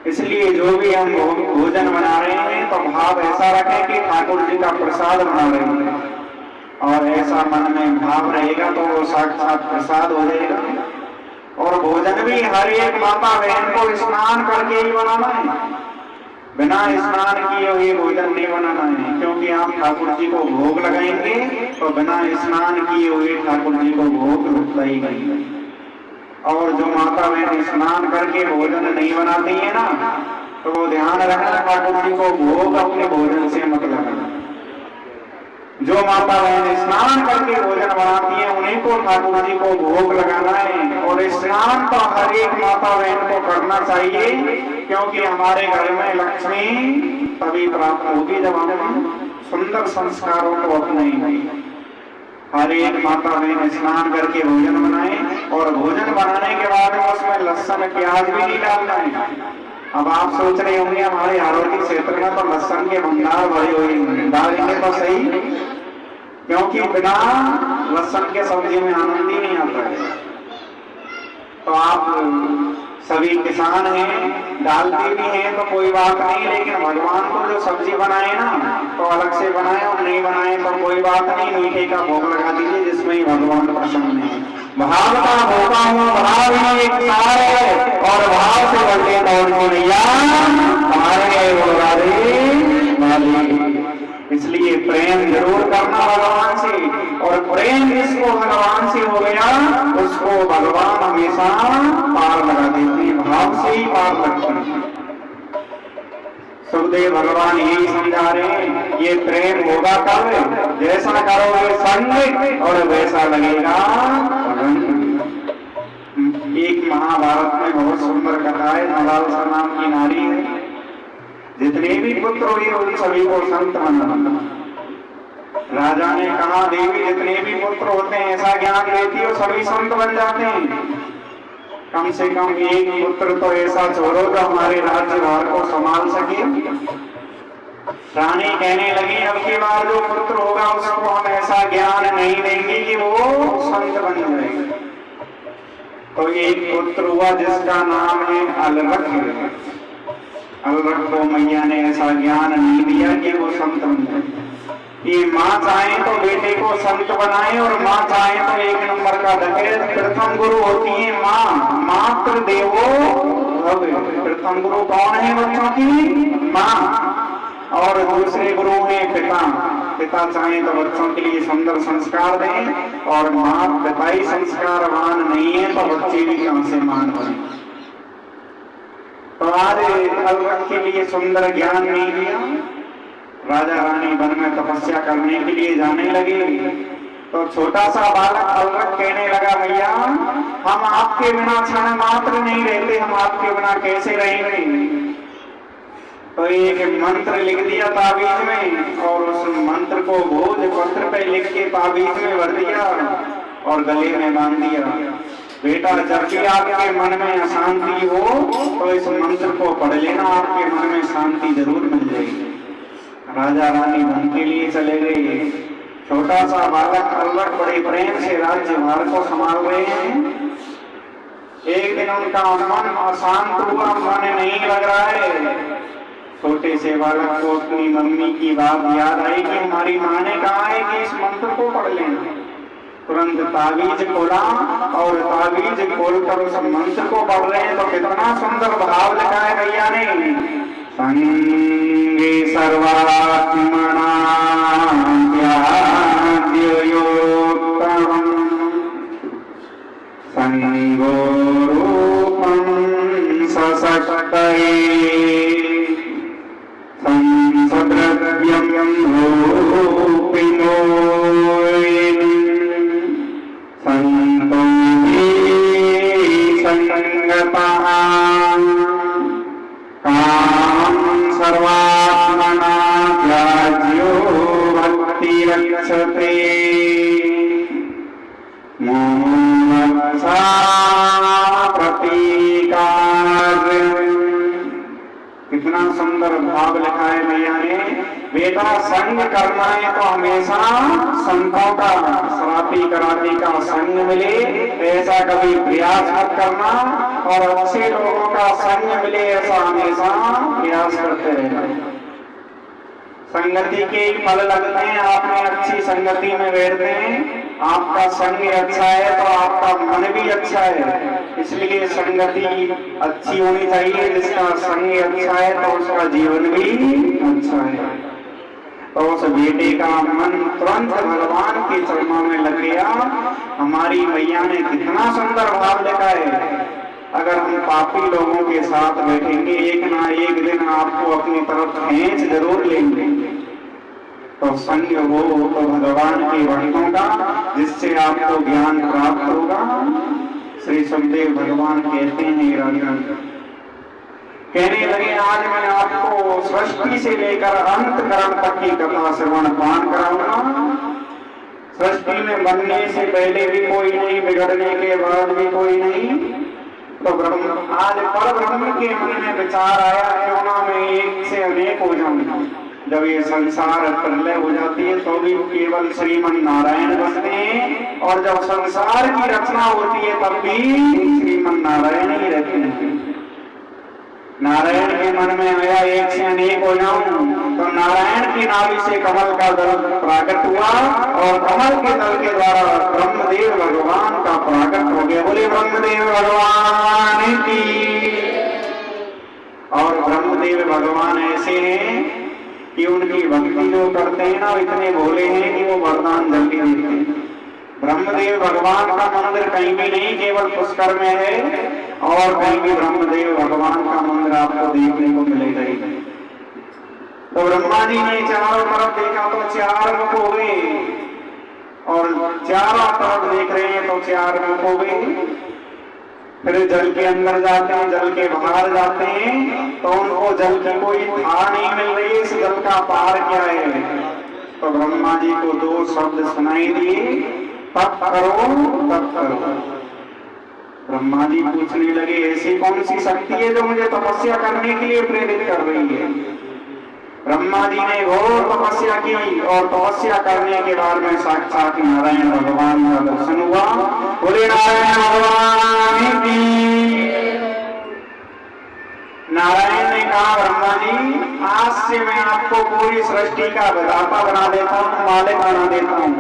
इसलिए जो भी हम भोजन बना रहे हैं तो भाव ऐसा रखें कि ठाकुर जी का प्रसाद बना रहे हैं, और ऐसा मन में भाव रहेगा तो वो साक्षात प्रसाद हो जाएगा। और भोजन भी हर एक माता बहन को स्नान करके ही बनाना है, बिना स्नान किए हुए भोजन नहीं बनाना है, क्योंकि आप ठाकुर जी को भोग लगाएंगे तो बिना स्नान किए हुए ठाकुर जी को भोग रुकता ही नहीं। और जो माता बहन स्नान करके भोजन नहीं बनाती है ना, तो वो ध्यान रखना ठाकुर जी को भोग अपने भोजन से मत लगाना। जो माता बहन स्नान करके भोजन बनाती है उन्हीं को ठाकुर जी को भोग लगाना है। और स्नान तो हर एक माता बहन को करना चाहिए, क्योंकि हमारे घर में लक्ष्मी तभी प्राप्त होगी जब हम सुंदर संस्कारों को अपनाएंगे। हर एक माता बहन स्नान करके भोजन बनाए, और भोजन बनाने के बाद उसमें लहसुन प्याज भी नहीं डालना है। अब आप सोच रहे होंगे हमारे हारोटी क्षेत्र में तो लहसुन के भंडार भरे हुए हैं, डालेंगे तो सही, क्योंकि बिना लहसुन के सब्जी में आनंद ही नहीं आता है। तो आप सभी किसान हैं, डालते भी हैं तो कोई बात नहीं, लेकिन भगवान को जो सब्जी बनाए ना तो अलग से बनाए, और नहीं बनाए तो कोई बात नहीं, मीठे का भोग लगा दीजिए जिसमें ही भगवान प्रसन्न है। भाव का भोगा हूँ, भाव ही एक सार है, और भाव से बढ़ते दौड़िया हमारे वो राधे। इसलिए प्रेम जरूर करना भगवान से, और प्रेम जिसको भगवान से हो गया उसको भगवान हमेशा पार लगा देते हैं, भाव से ही पार लगते हैं। सुखदेव भगवान यही समझा रहे हैं, ये प्रेम होगा कब? जैसा करोगे संग और वैसा लगेगा रंग। एक महाभारत में बहुत सुंदर कथा है, नलालसा नाम की नारी है, जितने भी पुत्र हुए उन सभी को संत बनाना। राजा ने कहा, देवी जितने भी पुत्र होते हैं ऐसा ज्ञान देती हो सभी संत बन जाते हैं, कम से कम एक पुत्र तो ऐसा छोड़ो जो हमारे राज्य भार को संभाल सके। रानी कहने लगी, अब की बार जो पुत्र होगा उसको हम ऐसा ज्ञान नहीं देंगे कि वो संत बन जाएगा। तो एक पुत्र हुआ जिसका नाम है अलरख। अलरख को मैया ने ऐसा ज्ञान नहीं दिया कि वो संत बन जाए। ये माँ चाहे तो बेटे को संत बनाए, और माँ चाहे तो एक नंबर का का डकैत प्रथम गुरु होती है माँ, मातृ देवो भव। प्रथम गुरु कौन है बच्चों की? माँ। और दूसरे गुरु हैं पिता। पिता चाहे तो बच्चों के लिए सुंदर संस्कार दें, और माँ पिता ही संस्कारवान नहीं है तो बच्चे भी कहां से मान बने। तो आज अलग के लिए सुंदर ज्ञान नहीं दिया। राजा रानी वन में तपस्या करने के लिए जाने लगे तो छोटा सा बालक अलग कहने लगा, भैया हम आपके बिना क्षण मात्र नहीं रहते, हम आपके बिना कैसे रहेंगे। तो एक मंत्र लिख दिया ताबीज में, और उस मंत्र को भोज पत्र पे लिख के ताबीज में भर दिया और गले में बांध दिया। बेटा जब भी आपके मन में अशांति हो तो इस मंत्र को पढ़ लेना, आपके मन में शांति जरूर मिल जाएगी। राजा रानी वन के लिए चले गए। छोटा सा बालक अलग बड़े प्रेम से राज्यभार को संभाल रहे हैं। एक दिन उनका मन अशांत हुआ, मन नहीं लग रहा है। छोटे से बालक को अपनी मम्मी की बात याद आई कि हमारी माँ ने कहा है कि इस मंत्र को पढ़ लेना। तुरंत ताबीज खोला और ताबीज खोलकर उस मंत्र को पढ़ रहे हैं तो कितना सुंदर भाव लिखा है भैया ने। संगे सर्वात्मना संगो रूपं सशक्तये संसद्रव्यं रूपिणो संतो संगतः कामं सर्वात्मना त्याज्यो भक्तिरक्षते कितना सुंदर भाव लिखा है भैया ने। बेटा संग करना है तो हमेशा संतों का, शराबी कराती का संग मिले ऐसा कभी प्रयास मत करना, और अच्छे लोगों का संग मिले ऐसा हमेशा प्रयास करते रहना। संगति के फल लगते हैं, आपने अच्छी संगति में बैठते हैं, आपका संग अच्छा है तो आपका मन भी अच्छा है। इसलिए संगति अच्छी होनी चाहिए। जिसका संग अच्छा है तो उसका जीवन भी अच्छा है। तो उस बेटे का मन तुरंत भगवान के चरणों में लग गया। हमारी मैया ने कितना सुंदर भाव लिखा है। अगर हम पापी लोगों के साथ बैठेंगे एक ना एक दिन आपको अपनी तरफ खींच जरूर लेंगे। तो संग हो तो भगवान के भक्तों का, जिससे आपको ज्ञान प्राप्त होगा। श्री सुखदेव भगवान कहते हैं, राजा कहने लगे आज मैं आपको सृष्टि से लेकर अंत कर्म तक की कथा श्रवण पान कराऊंगा। सृष्टि में बनने से पहले भी कोई नहीं, बिगड़ने के बाद भी कोई नहीं। तो ब्रह्म आज पर ब्रह्म के मन में विचार आया, क्यों ना मैं एक से अनेक हो जाऊं। जब ये संसार प्रलय हो जाती है तो भी केवल श्रीमन नारायण बसते हैं, और जब संसार की रचना होती है तब भी श्रीमन नारायण ही रहते हैं। नारायण के मन में आया एक से अनेक हो जाऊं, तो नारायण की नाभि से कमल का दल प्राकट हुआ, और कमल के दल के द्वारा ब्रह्मदेव भगवान का प्राकट हो गया। बोले ब्रह्मदेव भगवान की। और ब्रह्मदेव भगवान ऐसे हैं कि उनकी भक्ति जो करते हैं ना, इतने भोले हैं कि वो वरदान जल्दी देते हैं। ब्रह्मदेव भगवान का मंदिर कहीं भी नहीं, केवल पुष्कर में है, और कहीं भी ब्रह्मदेव भगवान का मंदिर आपको देखने को मिलेगा ही नहीं। तो ब्रह्मा जी ने चारों तरफ देखा तो चार मुख हो गए, और चारों तरफ देख रहे हैं तो चार मुख हो गए। फिर जल के अंदर जाते हैं, जल के बाहर जाते हैं, तो उनको जल की कोई था नहीं मिल रही, इस जल का पार क्या है। तो ब्रह्मा जी को दो शब्द सुनाई दिए, तप करो तप करो। ब्रह्मा जी पूछने लगे ऐसी कौन सी शक्ति है जो मुझे तपस्या करने के लिए प्रेरित कर रही है। ब्रह्मा जी ने घोर तपस्या की, और तपस्या करने के बाद में साक्षात नारायण भगवान का दर्शन हुआ। बोले नारायण भगवान की। नारायण ने कहा ब्रह्मा जी आज से मैं आपको पूरी सृष्टि का विधाता बना देता हूँ, मालिक बना देता हूँ।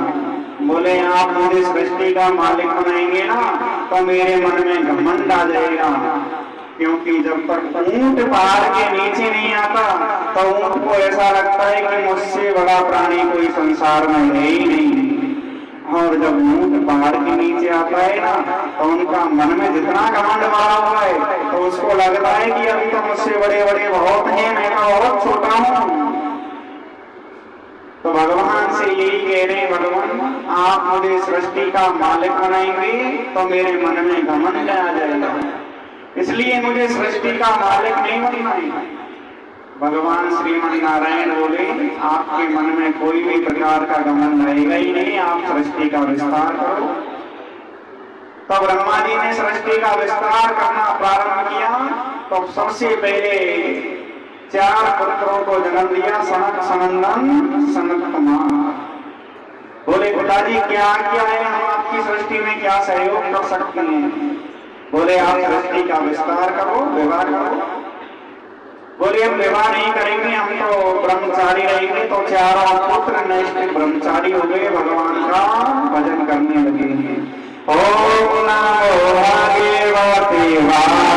बोले आप मुझे सृष्टि का मालिक बनाएंगे ना तो मेरे मन में घमंड आ जाएगा, क्योंकि जब तक ऊंट पहाड़ के नीचे नहीं आता तो ऊंट को ऐसा लगता है कि मुझसे बड़ा प्राणी कोई संसार में है ही नहीं। और जब ऊंट पहाड़ के नीचे आता है ना तो उनका मन में जितना घमंड मारा हुआ है तो उसको लगता है कि अभी तो मुझसे बड़े बड़े बहुत हैं, मैं तो बहुत छोटा हूं। तो भगवान से यही कह रहे हैं, भगवान आप मुझे सृष्टि का मालिक बनाएंगे तो मेरे मन में घमंड आ जाएगा, इसलिए मुझे सृष्टि का मालिक नहीं बनना है। भगवान श्रीमन नारायण बोले आपके मन में कोई भी प्रकार का घमंड रहेगा ही नहीं, आप सृष्टि का विस्तार करो। तब ब्रह्मा जी ने सृष्टि का विस्तार करना प्रारंभ किया। तो सबसे पहले 4 पुत्रों को जन्म दिया, सनक सनंदन सनक कुमार। बोले पिताजी क्या क्या है, हम आपकी सृष्टि में क्या सहयोग कर सकते हैं? बोले आप सृष्टि का विस्तार करो, विवाह करो। बोले हम विवाह नहीं करेंगे, हम तो ब्रह्मचारी रहेंगे। तो 4 पुत्र नैष्ठिक ब्रह्मचारी हो गए, भगवान का भजन करने लगे हैं। ओम नमो भगवते वासुदेवाय।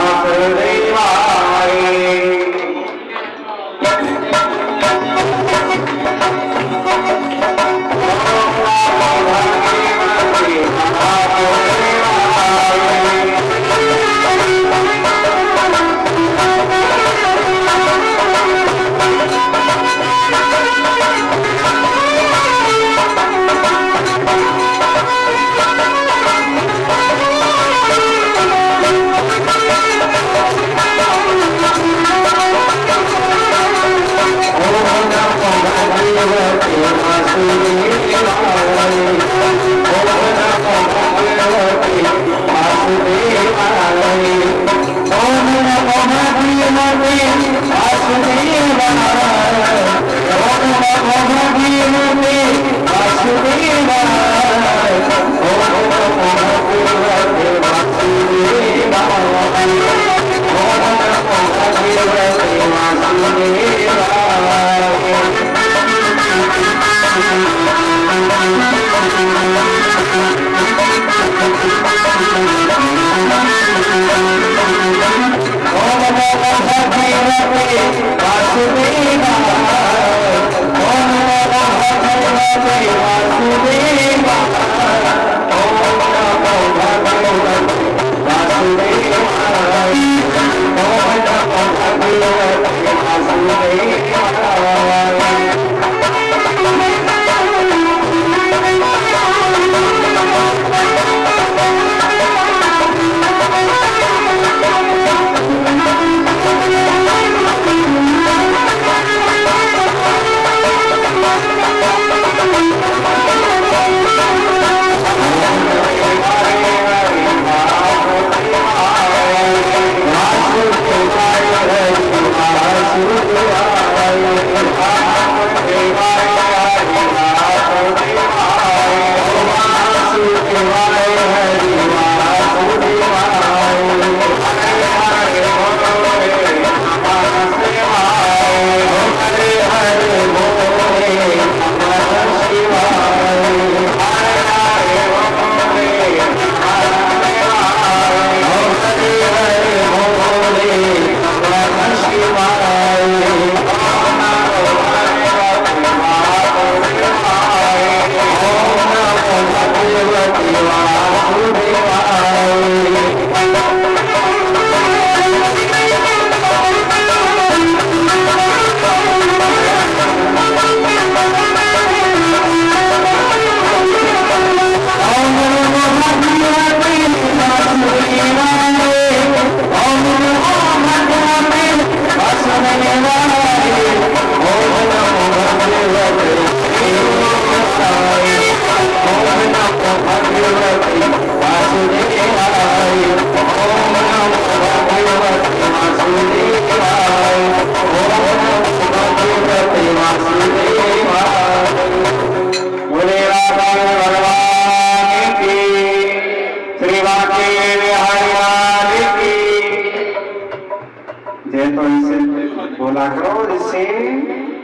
बोला करो जिससे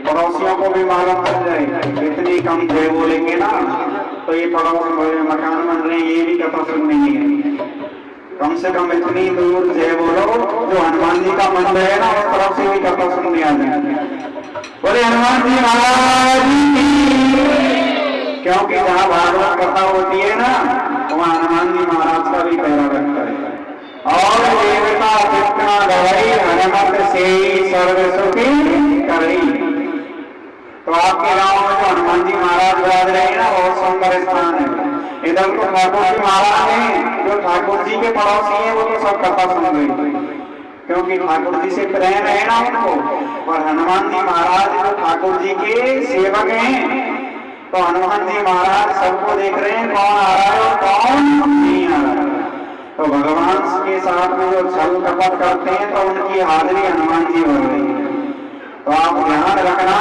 पड़ोसियों को भी मालूम पड़ जाए। इतनी कम जय बोलेंगे ना तो ये पड़ोस में मकान बन रहे हैं, ये भी कथा सुनने नहीं है। कम से कम इतनी दूर से बोलो जो हनुमान जी का मंदिर है ना, उस तरफ से भी कथा सुनने आ जाए। बोले हनुमान जी महाराज की। क्योंकि जहाँ भागवत कथा होती है ना, वहाँ हनुमान जी महाराज का भी पैरा रखता है। और देवता जितना गवई हनुमत से सर्व सुखी करई। तो आपके गांव में जो हनुमान जी महाराज विराज रहे हैं ना, बहुत सुंदर स्थान है। इधर तो ठाकुर जी महाराज हैं, जो ठाकुर जी के पड़ोसी हैं वो तो सब कथा सुन रहे, क्योंकि ठाकुर जी से प्रेम है ना उनको। और हनुमान जी महाराज जो ठाकुर जी के सेवक हैं, तो हनुमान जी महाराज सबको देख रहे हैं कौन आ रहा है और कौन नहीं आ रहा है। तो भगवान के साथ में जो छल कपट करते हैं तो उनकी हाजिरी हनुमान जी हो रही है। तो आप ध्यान रखना,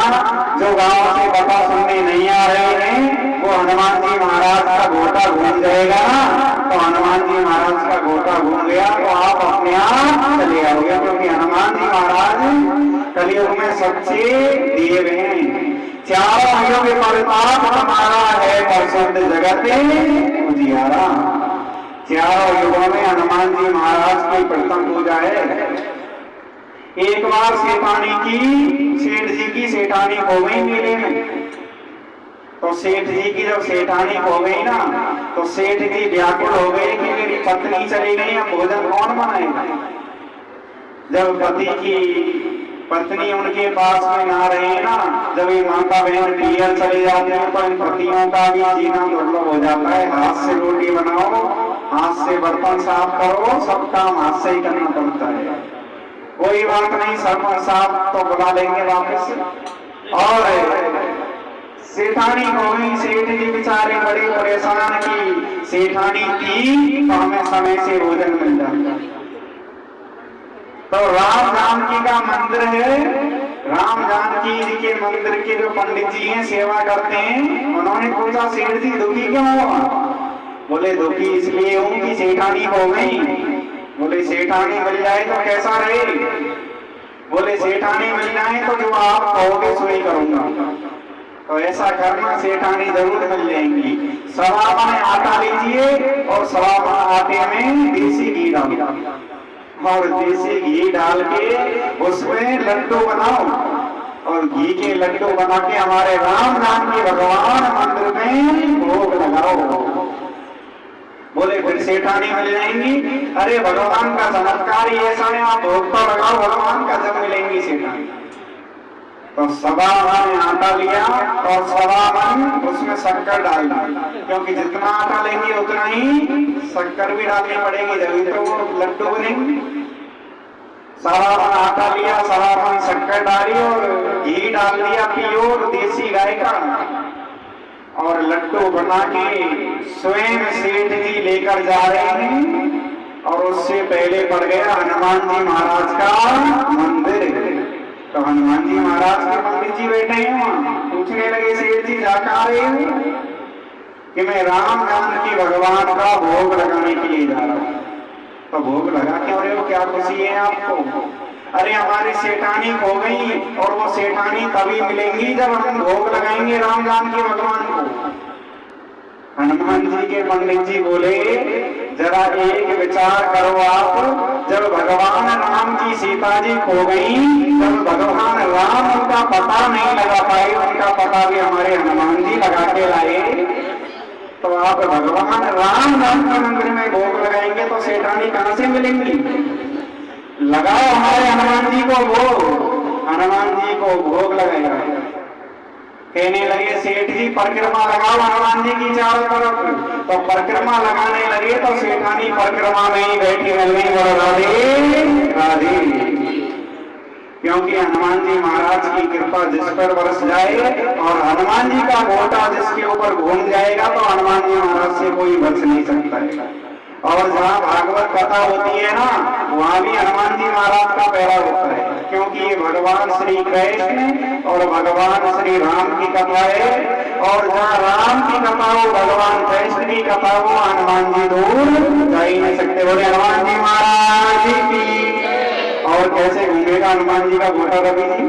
जो गांव से कथा सुनने नहीं आ रहे हैं वो हनुमान जी महाराज का गोटा घूम जाएगा ना, तो हनुमान जी महाराज का गोटा घूम गया तो आप अपने आप चले आओगे, क्योंकि हनुमान जी महाराज कलयुग में सच्चे देव हैं। चारों युग परिताप हमारा है, प्रसिद्ध जगत उजियारा। चारों युगों में हनुमान जी महाराज की प्रथम पूजा है। एक बार सेठ जी की सेठानी हो गई मेले में। तो सेठ जी की जब सेठानी हो गई ना, तो सेठ जी व्याकुल हो गए कि मेरी पत्नी चली गई, अब भोजन कौन बनाएगा। जब पत्नी उनके पास में ना रहे ना, जब ये माता बहन पियर चले जाते हैं तो इन पतियों का भी जीना दुर्लभ हो जाता है। हाथ से रोटी बनाओ, हाथ से बर्तन साफ करो, सब काम हाथ से ही करना पड़ता है। कोई बात नहीं, सब साफ तो बुला लेंगे वापस। और सेठानी हो गई, सेठ जी बेचारे बड़े परेशान की सेठानी थी तो हमें समय से भोजन मिल जाता। तो राम जानकी का मंदिर है, राम जानकी जी के मंदिर के जो पंडित जी हैं सेवा करते हैं, उन्होंने पूछा सेठ जी दुखी क्यों हुआ। बोले दुखी इसलिए हूं कि सेठानी हो गई। बोले सेठानी मिल जाए तो कैसा रहे। बोले सेठानी मिल जाए तो जो आप कहोगे सोई करूंगा। तो ऐसा करना, सेठानी जरूर मिल जाएंगी। सवा मन आटा लीजिए और सवा मन आटे में देसी घी डालिए और देसी घी डाल के उसमें लड्डू बनाओ और घी के लड्डू बना के हमारे राम नाम के भगवान मंदिर में भोग लगाओ। बोले फिर सेठानी मिल जाएंगी। अरे भगवान का चमत्कार ही ऐसा है, आप भोग तो लगाओ भगवान का, जब मिलेंगी सेठानी। तो सवा मन आटा लिया और सवा मन उसमें शक्कर डाल दी, क्योंकि जितना आटा लेंगे उतना ही शक्कर भी डालनी पड़ेगी, जब तो वो लड्डू बनेंगे। सवा मन आटा लिया, सवा मन शक्कर डाली और घी डाल दिया प्योर देसी गाय का, और लड्डू बना के स्वयं सेठ जी लेकर जा रहे हैं। और उससे पहले पड़ गया हनुमान जी महाराज का मंदिर। तो हनुमान जी महाराज के पंडित जी बैठे हैं वहां, पूछने लगे सेठ जी जाकर आ रहे हो कि मैं राम जानकी भगवान का भोग लगाने के लिए जा रहा हूँ। तो भोग लगा के रहे हो, क्या खुशी है आपको। अरे हमारी सेठानी हो गई और वो सेठानी तभी मिलेंगी जब हम भोग लगाएंगे राम जानकी भगवान को। हनुमान जी के पंडित जी बोले जरा एक विचार करो आप, जब भगवान राम की सीता जी खो गई, जब भगवान राम उनका पता नहीं लगा पाए, उनका पता भी हमारे हनुमान जी लगा के लाए, तो आप भगवान राम के मंदिर में भोग लगाएंगे तो सेठानी कहां से मिलेंगी। लगाओ हमारे हनुमान जी को भोग। हनुमान जी को भोग लगाएगा। कहने लगे सेठ जी परिक्रमा लगाओ हनुमान जी की चारों तरफ। तो परिक्रमा लगाने लगे तो सेठानी परिक्रमा में ही बैठी मिल गई। राधे राधे। क्योंकि हनुमान जी महाराज की कृपा जिस पर बरस जाए और हनुमान जी का गोटा जिसके ऊपर घूम जाएगा तो हनुमान जी महाराज से कोई बच नहीं सकता है। और जहाँ भागवत कथा होती है ना, वहाँ भी हनुमान जी महाराज का पहरा होता है, क्योंकि ये भगवान श्री कृष्ण और भगवान श्री राम की कथा है। और जहाँ राम की कथा हो, भगवान कृष्ण की कथा हो, हनुमान जी दूर जा ही नहीं सकते। बोले हनुमान जी महाराज की। और कैसे घूमेगा हनुमान जी का गोटा रवि जी।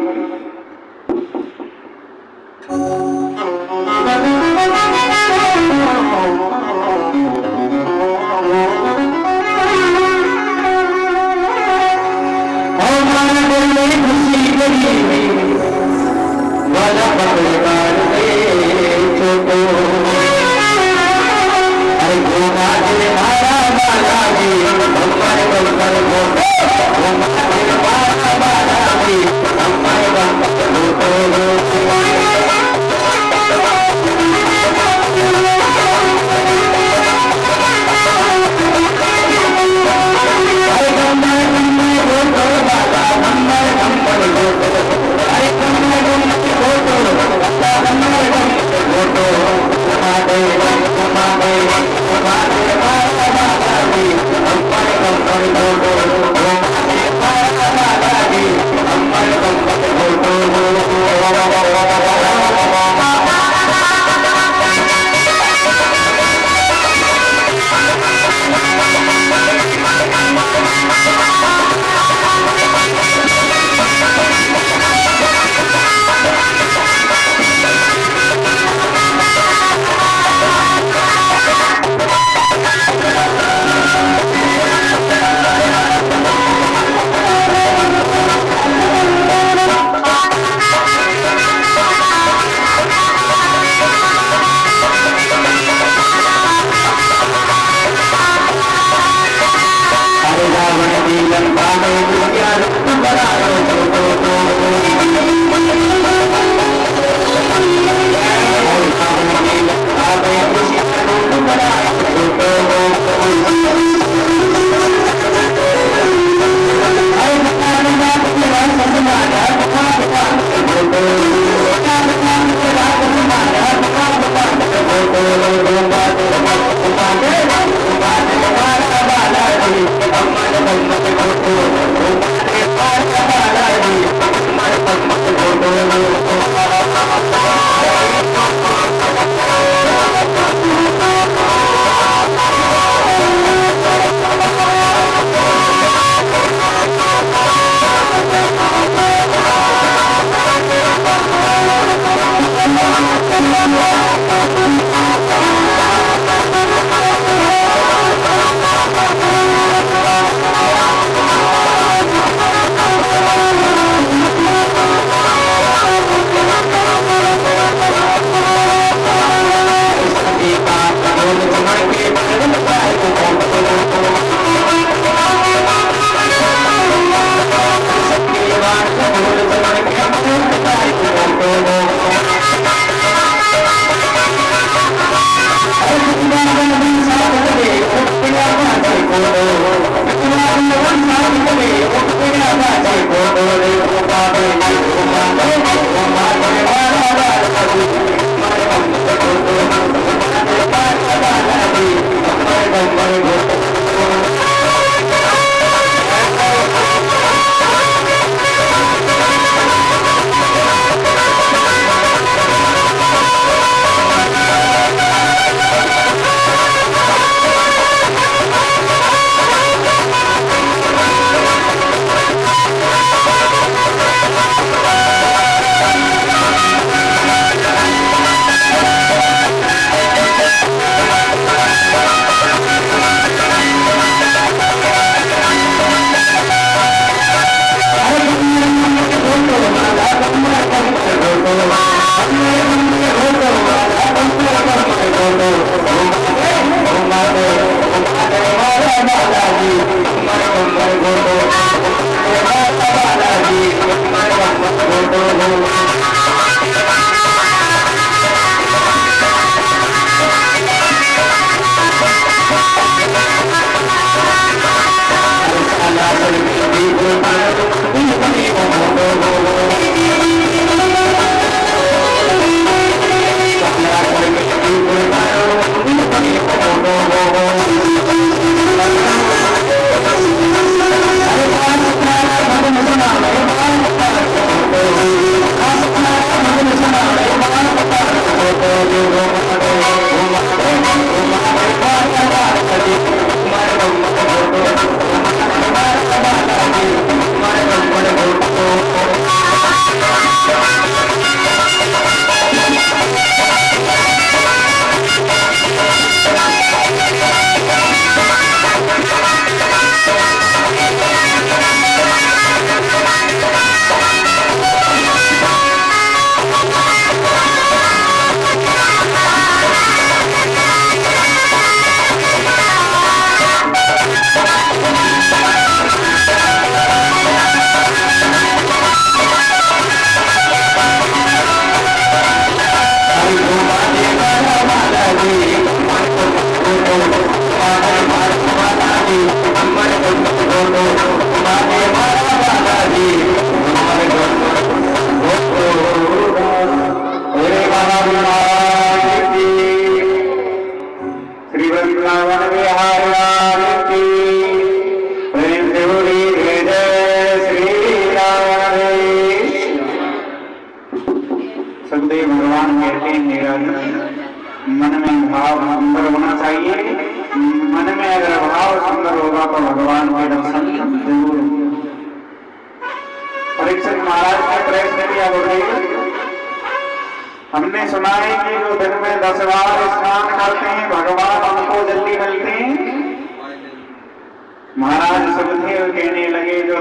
वृंदावन बिहारी की प्रेम से बोली जय जय श्री राधे। सुखदेव भगवान कहते हैं मेरा मन में भाव सुंदर होना चाहिए। मन में अगर भाव सुंदर होगा तो भगवान के दर्शन जरूर होंगे। परीक्षित महाराज ने प्रश्न किया, बोले हमने सुना है कि जो दिन में 10 बार स्नान करते हैं भगवान उनको जल्दी मिलते हैं। महाराज सुखदेव कहने लगे जो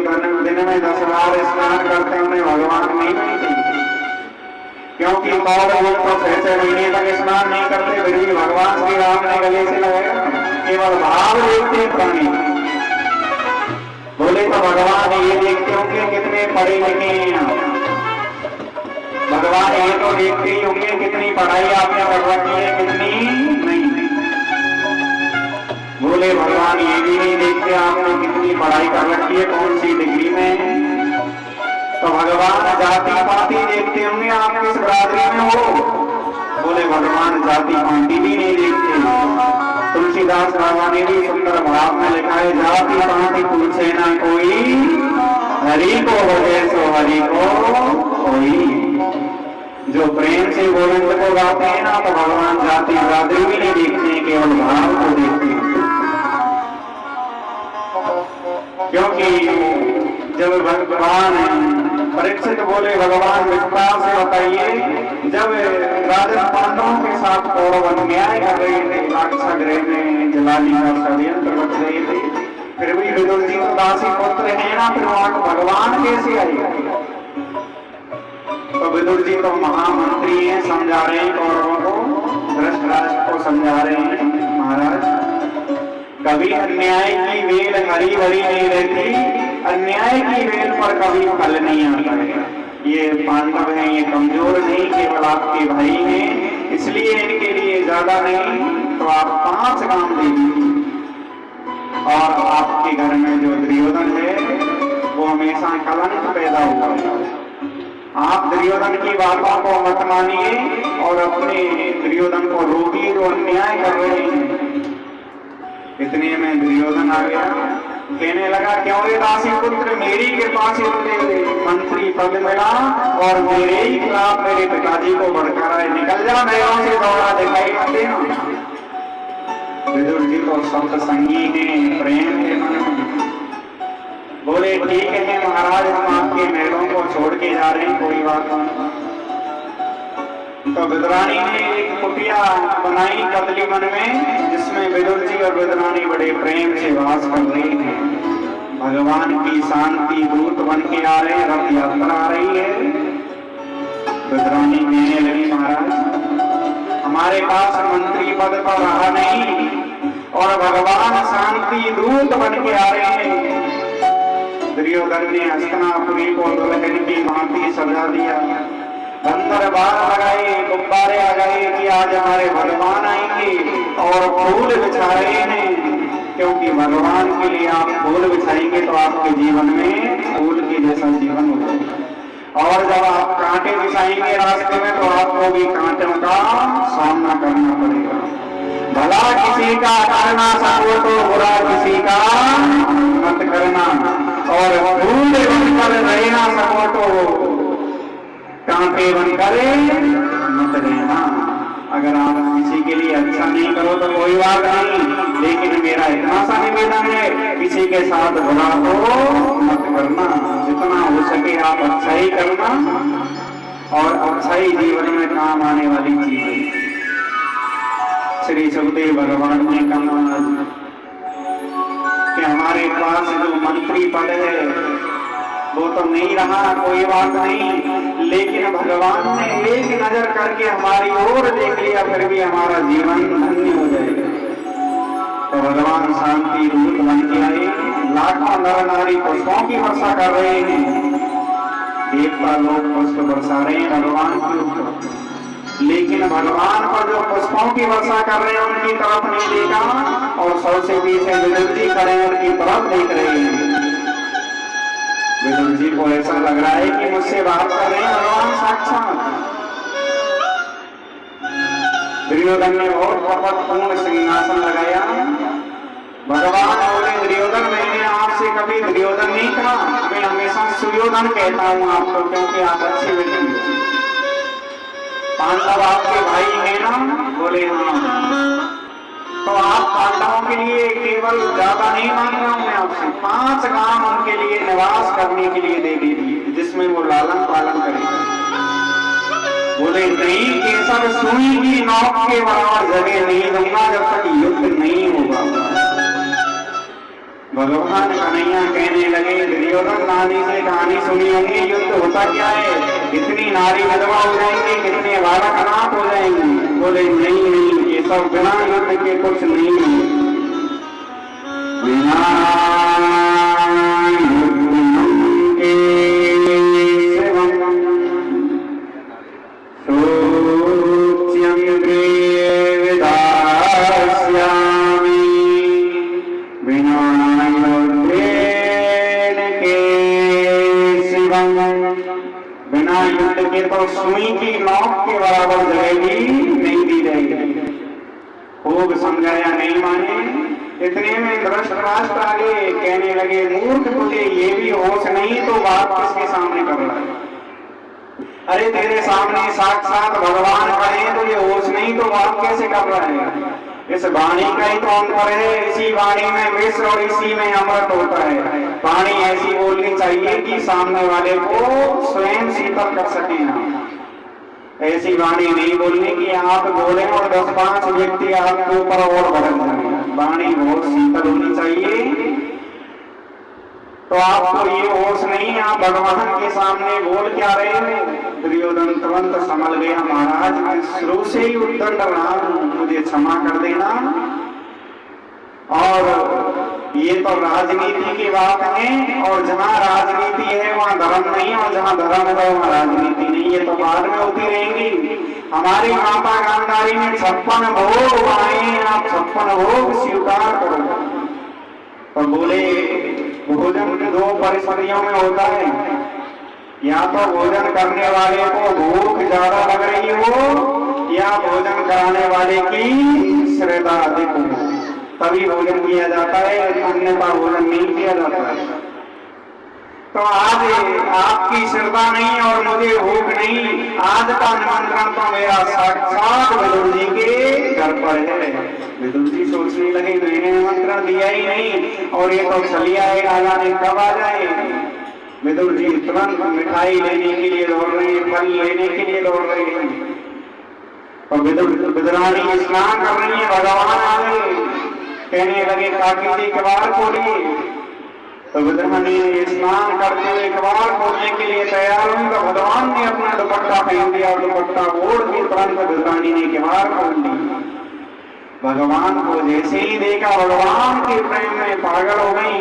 दिन में 10 बार स्नान करते हैं उन्हें भगवान नहीं मिलते, क्योंकि कौन लोग तो 6 महीने तक स्नान नहीं करते फिर भी भगवान श्री राम ने गले से लगाया। केवल भाव देखते प्राणी। बोले तो भगवान ये देखते होंगे कितने पढ़े लिखे हैं, भगवान ये तो देखते ही होंगे कितनी पढ़ाई आपने कर रखी है कितनी नहीं। बोले भगवान ये भी नहीं देखते आपने कितनी पढ़ाई कर रखी है, कौन सी डिग्री में। तो भगवान जाति पाति देखते होंगे आप किस बरादरी में हो। बोले भगवान जाति पाति भी नहीं देखते। तुलसीदास बाबा ने भी सुंदर भाव में लिखा है, जाति पाति पूछे ना कोई, हरि को भजे सो हरि को कोई। जो प्रेम से गोविंद को गाते हैं ना तो भगवान जाति बरादरी भी नहीं देखते, केवल भाव को देखते हैं। क्योंकि जब भगवान परीक्षित बोले भगवान विस्तार से बताइए, जब राजा पांडवों के साथ कौरव न्याय कर रहे थे, लाक्षागृह में जलाने का षड्यंत्र रच रहे थे, फिर भी विदुर जी तो दासी पुत्र है ना, फिर वहां भगवान कैसे आएगा। तो विदुर जी तो महामंत्री हैं, समझा रहे हैं कौरवों को, धृतराष्ट्र को समझा रहे हैं महाराज कभी अन्याय की वेल हरी भरी नहीं रहती, अन्याय की वेल पर कभी फल नहीं आता है। ये पांडव हैं, ये कमजोर नहीं, केवल आपके भाई हैं, इसलिए इनके लिए ज्यादा नहीं तो आप 5 काम दे दीजिए। और आपके घर में जो दुर्योधन है वो हमेशा कलंक पैदा हुआ है। आप दुर्योधन की बातों को मत मानिए और अपने दुर्योधन को रोकिए जो अन्याय कर रहे हैं। इतने में दुर्योधन आ गया, कहने लगा क्यों रे दासी पुत्र, मेरी कृपा से तुझे मंत्री पद मिला और मेरे ही खिलाफ मेरे पिताजी को भड़का रहा है, निकल जा मेरों से, दौड़ा दिखाई मत देना। विदुर जी तो शब्द संगी हैं, प्रेम है मन में। बोले ठीक है महाराज, हम आपके महलों को छोड़ के जा रहे हैं, कोई बात नहीं। तो विदुरानी ने एक कुटिया बनाई कदली मन में, जिसमें विदुर जी और विदुरानी बड़े प्रेम से वास कर रही हैं। भगवान की शांति दूत बन के आ रहे, रथ यात्रा आ रही है। विदुरानी कहने लगी महाराज हमारे पास मंत्री पद तो रहा नहीं और भगवान शांति दूत बन के आ रहे हैं। दुर्योधन ने हस्तिनापुरी को दुल्हन की भांति सजा दिया, बंदर बार लगाए, गुब्बारे आ गए कि आज हमारे भगवान आएंगे और फूल बिछा रहे हैं, क्योंकि भगवान के लिए आप फूल बिछाएंगे तो आपके जीवन में फूल की जैसा जीवन होगा। और जब आप कांटे बिछाएंगे रास्ते में तो आपको भी कांटों का सामना करना पड़ेगा। भला किसी का करना सको तो बुरा किसी का मत करना, और फूल बनकर रहना सको तो कांटे बनकर मत रहना। अगर आप किसी के लिए अच्छा नहीं करो तो कोई बात नहीं, लेकिन मेरा इतना सा निवेदन है किसी के साथ बुरा तो मत करना। जितना हो सके आप अच्छा ही करना, और अच्छा ही जीवन में काम आने वाली चीज है। श्री सुखदेव भगवान ने कहा कि हमारे पास जो मंत्री पद है वो तो नहीं रहा, कोई बात नहीं, लेकिन भगवान ने एक नजर करके हमारी ओर देख लिया, फिर भी हमारा जीवन धन्य हो जाएगा। तो भगवान शांति दूत बन के आए, लाखों नर नारी पुष्पों की वर्षा कर रहे हैं, देवता लोग पुष्प बरसा रहे हैं भगवान के ऊपर, लेकिन भगवान पर जो पुष्पों की वर्षा कर रहे हैं उनकी तरफ नहीं देखा, और 100 से पीछे विदुर जी खड़े उनकी तरफ देख रहे हैं। विदुर जी को ऐसा लग रहा है कि मुझसे बात कर रहे हैं भगवान साक्षात। दुर्योधन ने बहुत कपटपूर्ण सिंहासन लगाया। भगवान बोले दुर्योधन मैंने आपसे कभी दुर्योधन नहीं कहा, मैं हमेशा सुयोधन कहता हूँ आपको, क्योंकि आप अच्छे बेटे हो। पांडव आपके भाई हैं ना? बोले हाँ। तो आप पांडवों के लिए केवल ज्यादा नहीं मांग रहा हूं मैं आपसे, 5 गांव उनके लिए निवास करने के लिए दे दीजिए, जिसमें वो लालन पालन करेंगे। बोले नहीं केसर सुई की नौक के बराबर जगह नहीं दूंगा जब तक युद्ध नहीं होगा। भगवान कन्हैया कहने लगे दुर्योधन नानी से कहानी सुनी होंगी, युद्ध होता क्या है, कितनी नारी विधवा हो जाएंगे, कितने बालक अनाथ हो जाएंगे। बोले नहीं नहीं ये सब बिना युद्ध के कुछ नहीं है। बिना तो सुई की नौक के बराबर जगह भी नहीं दी जाएगी। खूब समझाया नहीं माने। इतने में धृतराष्ट्र आगे कहने लगे मूर्ख तुझे ये भी होश नहीं तो बात किसके सामने कर रहा है? अरे तेरे सामने साक्षात भगवान खड़े तो ये होश नहीं तो बात कैसे कर रहा है? इस वाणी का ही तो अंतर है, इसी वाणी में विष और इसी में अमृत होता है। वाणी ऐसी बोलनी चाहिए कि सामने वाले को स्वयं शीतल कर सके ना, ऐसी वाणी नहीं बोलनी कि आप बोले और 10-5 व्यक्ति आपके ऊपर और भड़क जाए। वाणी बहुत शीतल होनी चाहिए। तो आपको ये होश नहीं, आप भगवान के सामने बोल क्या रहे हैं? दुर्योधन तुरंत संभल गया, महाराज मैं शुरू से ही उद्दंड रहा हूं, मुझे क्षमा कर देना। और ये तो राजनीति की बात है, और जहां राजनीति है वहां धर्म नहीं, और जहां धर्म है वहां राजनीति नहीं। ये तो बाद में होती रहेंगी। हमारी माता गांधारी ने 56 भोग बनाए, आप 56 भोग स्वीकार करो। तो बोले भोजन 2 परिस्थितियों में होता है, या तो भोजन करने वाले को भूख ज्यादा लग रही हो, या भोजन कराने वाले की श्रद्धा अधिक हो, तभी भोजन किया जाता है, अन्यथा भोजन नहीं किया जाता है। तो आज आपकी श्रद्धा नहीं और मुझे भूख नहीं, आज का निमंत्रण तो मेरा साक्षात विदुर जी के घर पर है। विदुर जी सोचने लगे मैंने निमंत्रण दिया ही नहीं और ये तो चली आए, राजा ने कब आ जाए। विदुर जी तुरंत मिठाई लेने के लिए दौड़ रहे हैं, फल लेने के लिए दौड़ रहे हैं। और विदुरानी स्नान कर रही है, भगवान आ गए, कहने लगे काकी जी कबाड़ खोलिए। तो विदुरानी स्नान करते हुए कबाड़ खोलने के लिए तैयार हुई तो भगवान ने अपना दुपट्टा पहन दिया और दुपट्टा ओढ़ के तुरंत विदुरानी ने कबाड़ खोल दी। भगवान को जैसे ही देखा भगवान के प्रेम में पागल हो गई।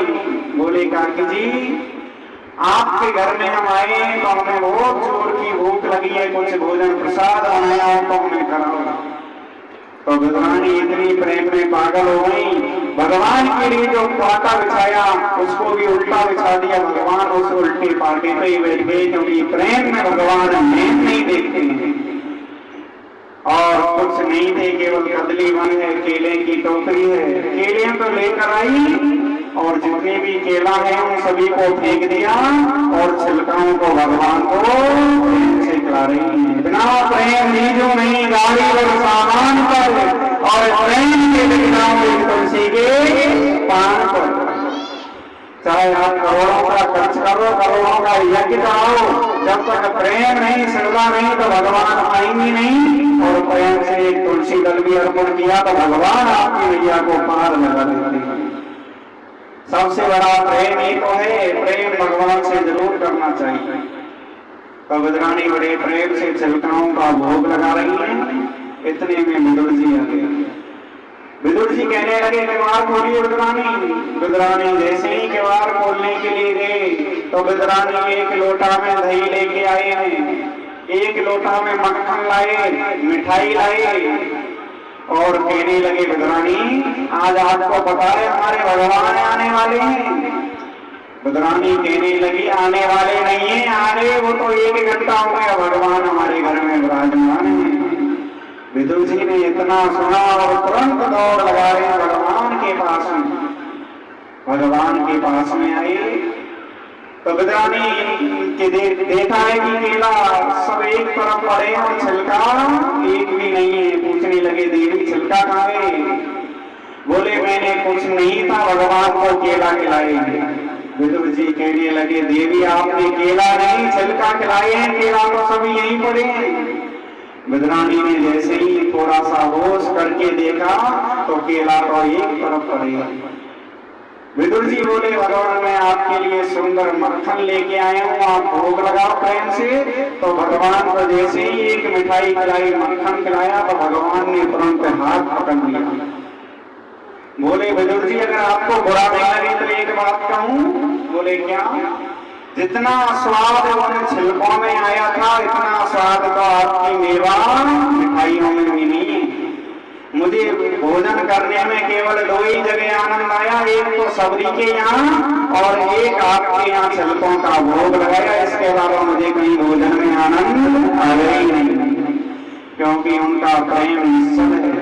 बोले काकी जी आपके घर में हम आए हैं तो हमें बहुत जोर की भूख लगी है, कुछ भोजन प्रसाद बनाया हो तो हमें कराओ। तो विदुरानी इतनी प्रेम में पागल हो गई, भगवान के लिए जो पाटा बिछाया उसको भी उल्टा बिछा दिया। भगवान उस उल्टे पाटे पे ही बैठ गए, क्योंकि प्रेम में भगवान मेल नहीं देखते हैं। और कुछ नहीं थे, केवल कदली बन है, केले की टोकरी है, केले तो लेकर आई और जितने भी केला है उन सभी को फेंक दिया और छिलकाओं को भगवान को से खिला रही है। बिना प्रेम नीजो नहीं गाड़ी और सामान पर, और प्रेम के बिना तुलसी के पान पर। चाहे आप करोड़ों का खर्च करो, करोड़ों का यज्ञ कराओ, जब तक प्रेम नहीं, श्रद्धा नहीं तो भगवान आएंगे नहीं। और प्रेम से एक तुलसी दल भी अर्पण किया तो भगवान आपकी नैया को पार लगा देते हैं। सबसे बड़ा प्रेम ही तो है, प्रेम भगवान से जरूर करना चाहिए। तो विदुरानी बड़े प्रेम से छिलकाओं का भोग लगा रही है। इतने में विदुर जी आ गए। विदुर जी कहने लगे किवाड़ खोलिए विदुरानी। विदुरानी जैसे ही किवाड़ खोलने के लिए गए तो विदुरानी 1 लोटा में दही लेके आए हैं, 1 लोटा में मक्खन लाए, मिठाई लाए और कहने लगे विदुरानी आज आपको पता है हमारे भगवान आने वाले हैं। विदुरानी कहने लगी आने वाले नहीं है, आने वो तो 1 घंटा हो गया, भगवान हमारे घर में विराजमान है। विदुर जी ने इतना सुना और तुरंत दौड़ लगाए भगवान के पास में। भगवान के पास में आए तो विद्रानी के देखा है कि केला सब एक तरफ पड़े और छिलका एक भी नहीं है। पूछने लगे देवी छिलका कहाँ है? बोले मैंने कुछ नहीं था, भगवान को केला खिलाएंगे। विदुर जी कहने लगे देवी आपने केला नहीं छिलका खिलाए हैं, केला तो सभी यहीं पड़े हैं। विद्रानी ने जैसे ही थोड़ा सा होश करके देखा तो केला तो एक तरफ पड़े। विदुर जी बोले भगवान मैं आपके लिए सुंदर मक्खन लेके आया हूँ, आप भोग लगाओ प्रेम से। तो भगवान को जैसे ही एक मिठाई खिलाई, मक्खन खिलाया तो भगवान ने तुरंत हाथ पकड़ लिया। बोले विदुर जी अगर आपको बुरा नहीं लगे तो एक बात कहूं। बोले क्या? जितना स्वाद उन छिलकों में आया था इतना स्वाद तो आपकी मेवा मिठाइयों में भी नहीं है। मुझे भोजन करने में केवल दो ही जगह आनंद आया, एक तो सबरी के यहाँ और एक आपके यहाँ छिलकों का भोग लगाया। इसके अलावा मुझे कहीं भोजन में आनंद आया ही नहीं, क्योंकि उनका प्रेम निश्चल है।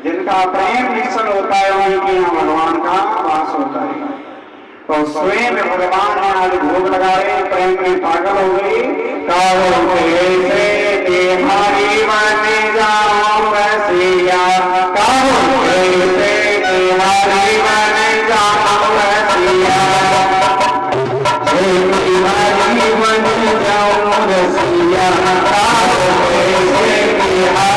जिनका प्रेम निश्चल होता है उनके यहाँ भगवान का वास होता है। तो स्वयं भगवान ने आज भोग लगाए, प्रेम में पागल हो गए। तुम्हारी मन जाओ रसिया, तुम्हारी मन जाओ रसिया, तुम्हारी मन जाओ रसिया, रसिया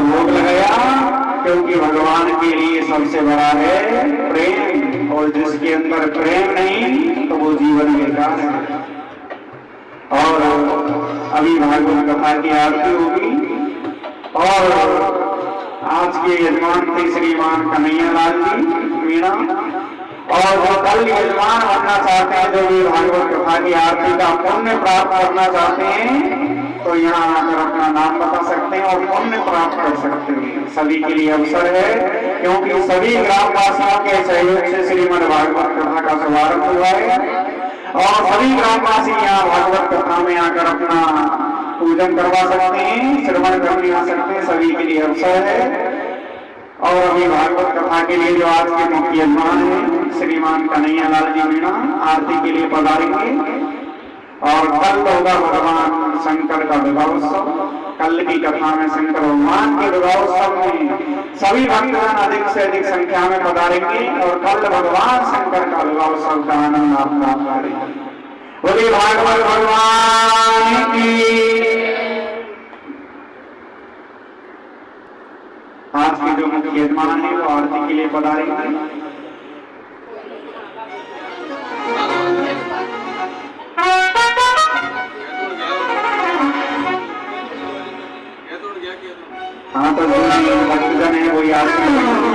भोग लगाया, क्योंकि भगवान के लिए सबसे बड़ा है प्रेम, और जिसके अंदर प्रेम नहीं तो वो जीवन बेकार है। और अभी भागवत कथा की आरती होगी, और आज के यजमान थे श्रीमान कन्हैया लाल जी मीणा, और जो कल यजमान बनना चाहते हैं, जो भी भागवत कथा की आरती का पुण्य प्राप्त करना चाहते हैं, तो यहाँ आकर अपना नाम बता सकते हैं और पुण्य प्राप्त कर सकते हैं। सभी के लिए अवसर है, क्योंकि सभी ग्रामवासियों के सहयोग से श्रीमद् भागवत कथा का शुभारंभ हुआ है, और सभी ग्रामवासी यहाँ भागवत कथा में आकर अपना पूजन करवा सकते हैं, श्रवण करने आ सकते हैं। सभी के लिए अवसर है। और अभी भागवत कथा के लिए जो आज के मुख्य यजमान हैं श्रीमान कन्हैया लाल जी मीणा आरती के लिए पधारेंगे, और कल होगा भगवान शंकर का विवाहोत्सव। कल की कथा में शंकर भगवान के विवाहोत्सव में सभी भक्तजन अधिक से अधिक संख्या में पधारेंगे, और कल भगवान शंकर का विवाहोत्सव का आनंद आप प्राप्त करेंगे। बोलिए भागवत भगवान की। आज के जो मुख्य यजमान है वो आरती के लिए पधारेंगे। हाँ, तो जो भक्तजन है वो याद करके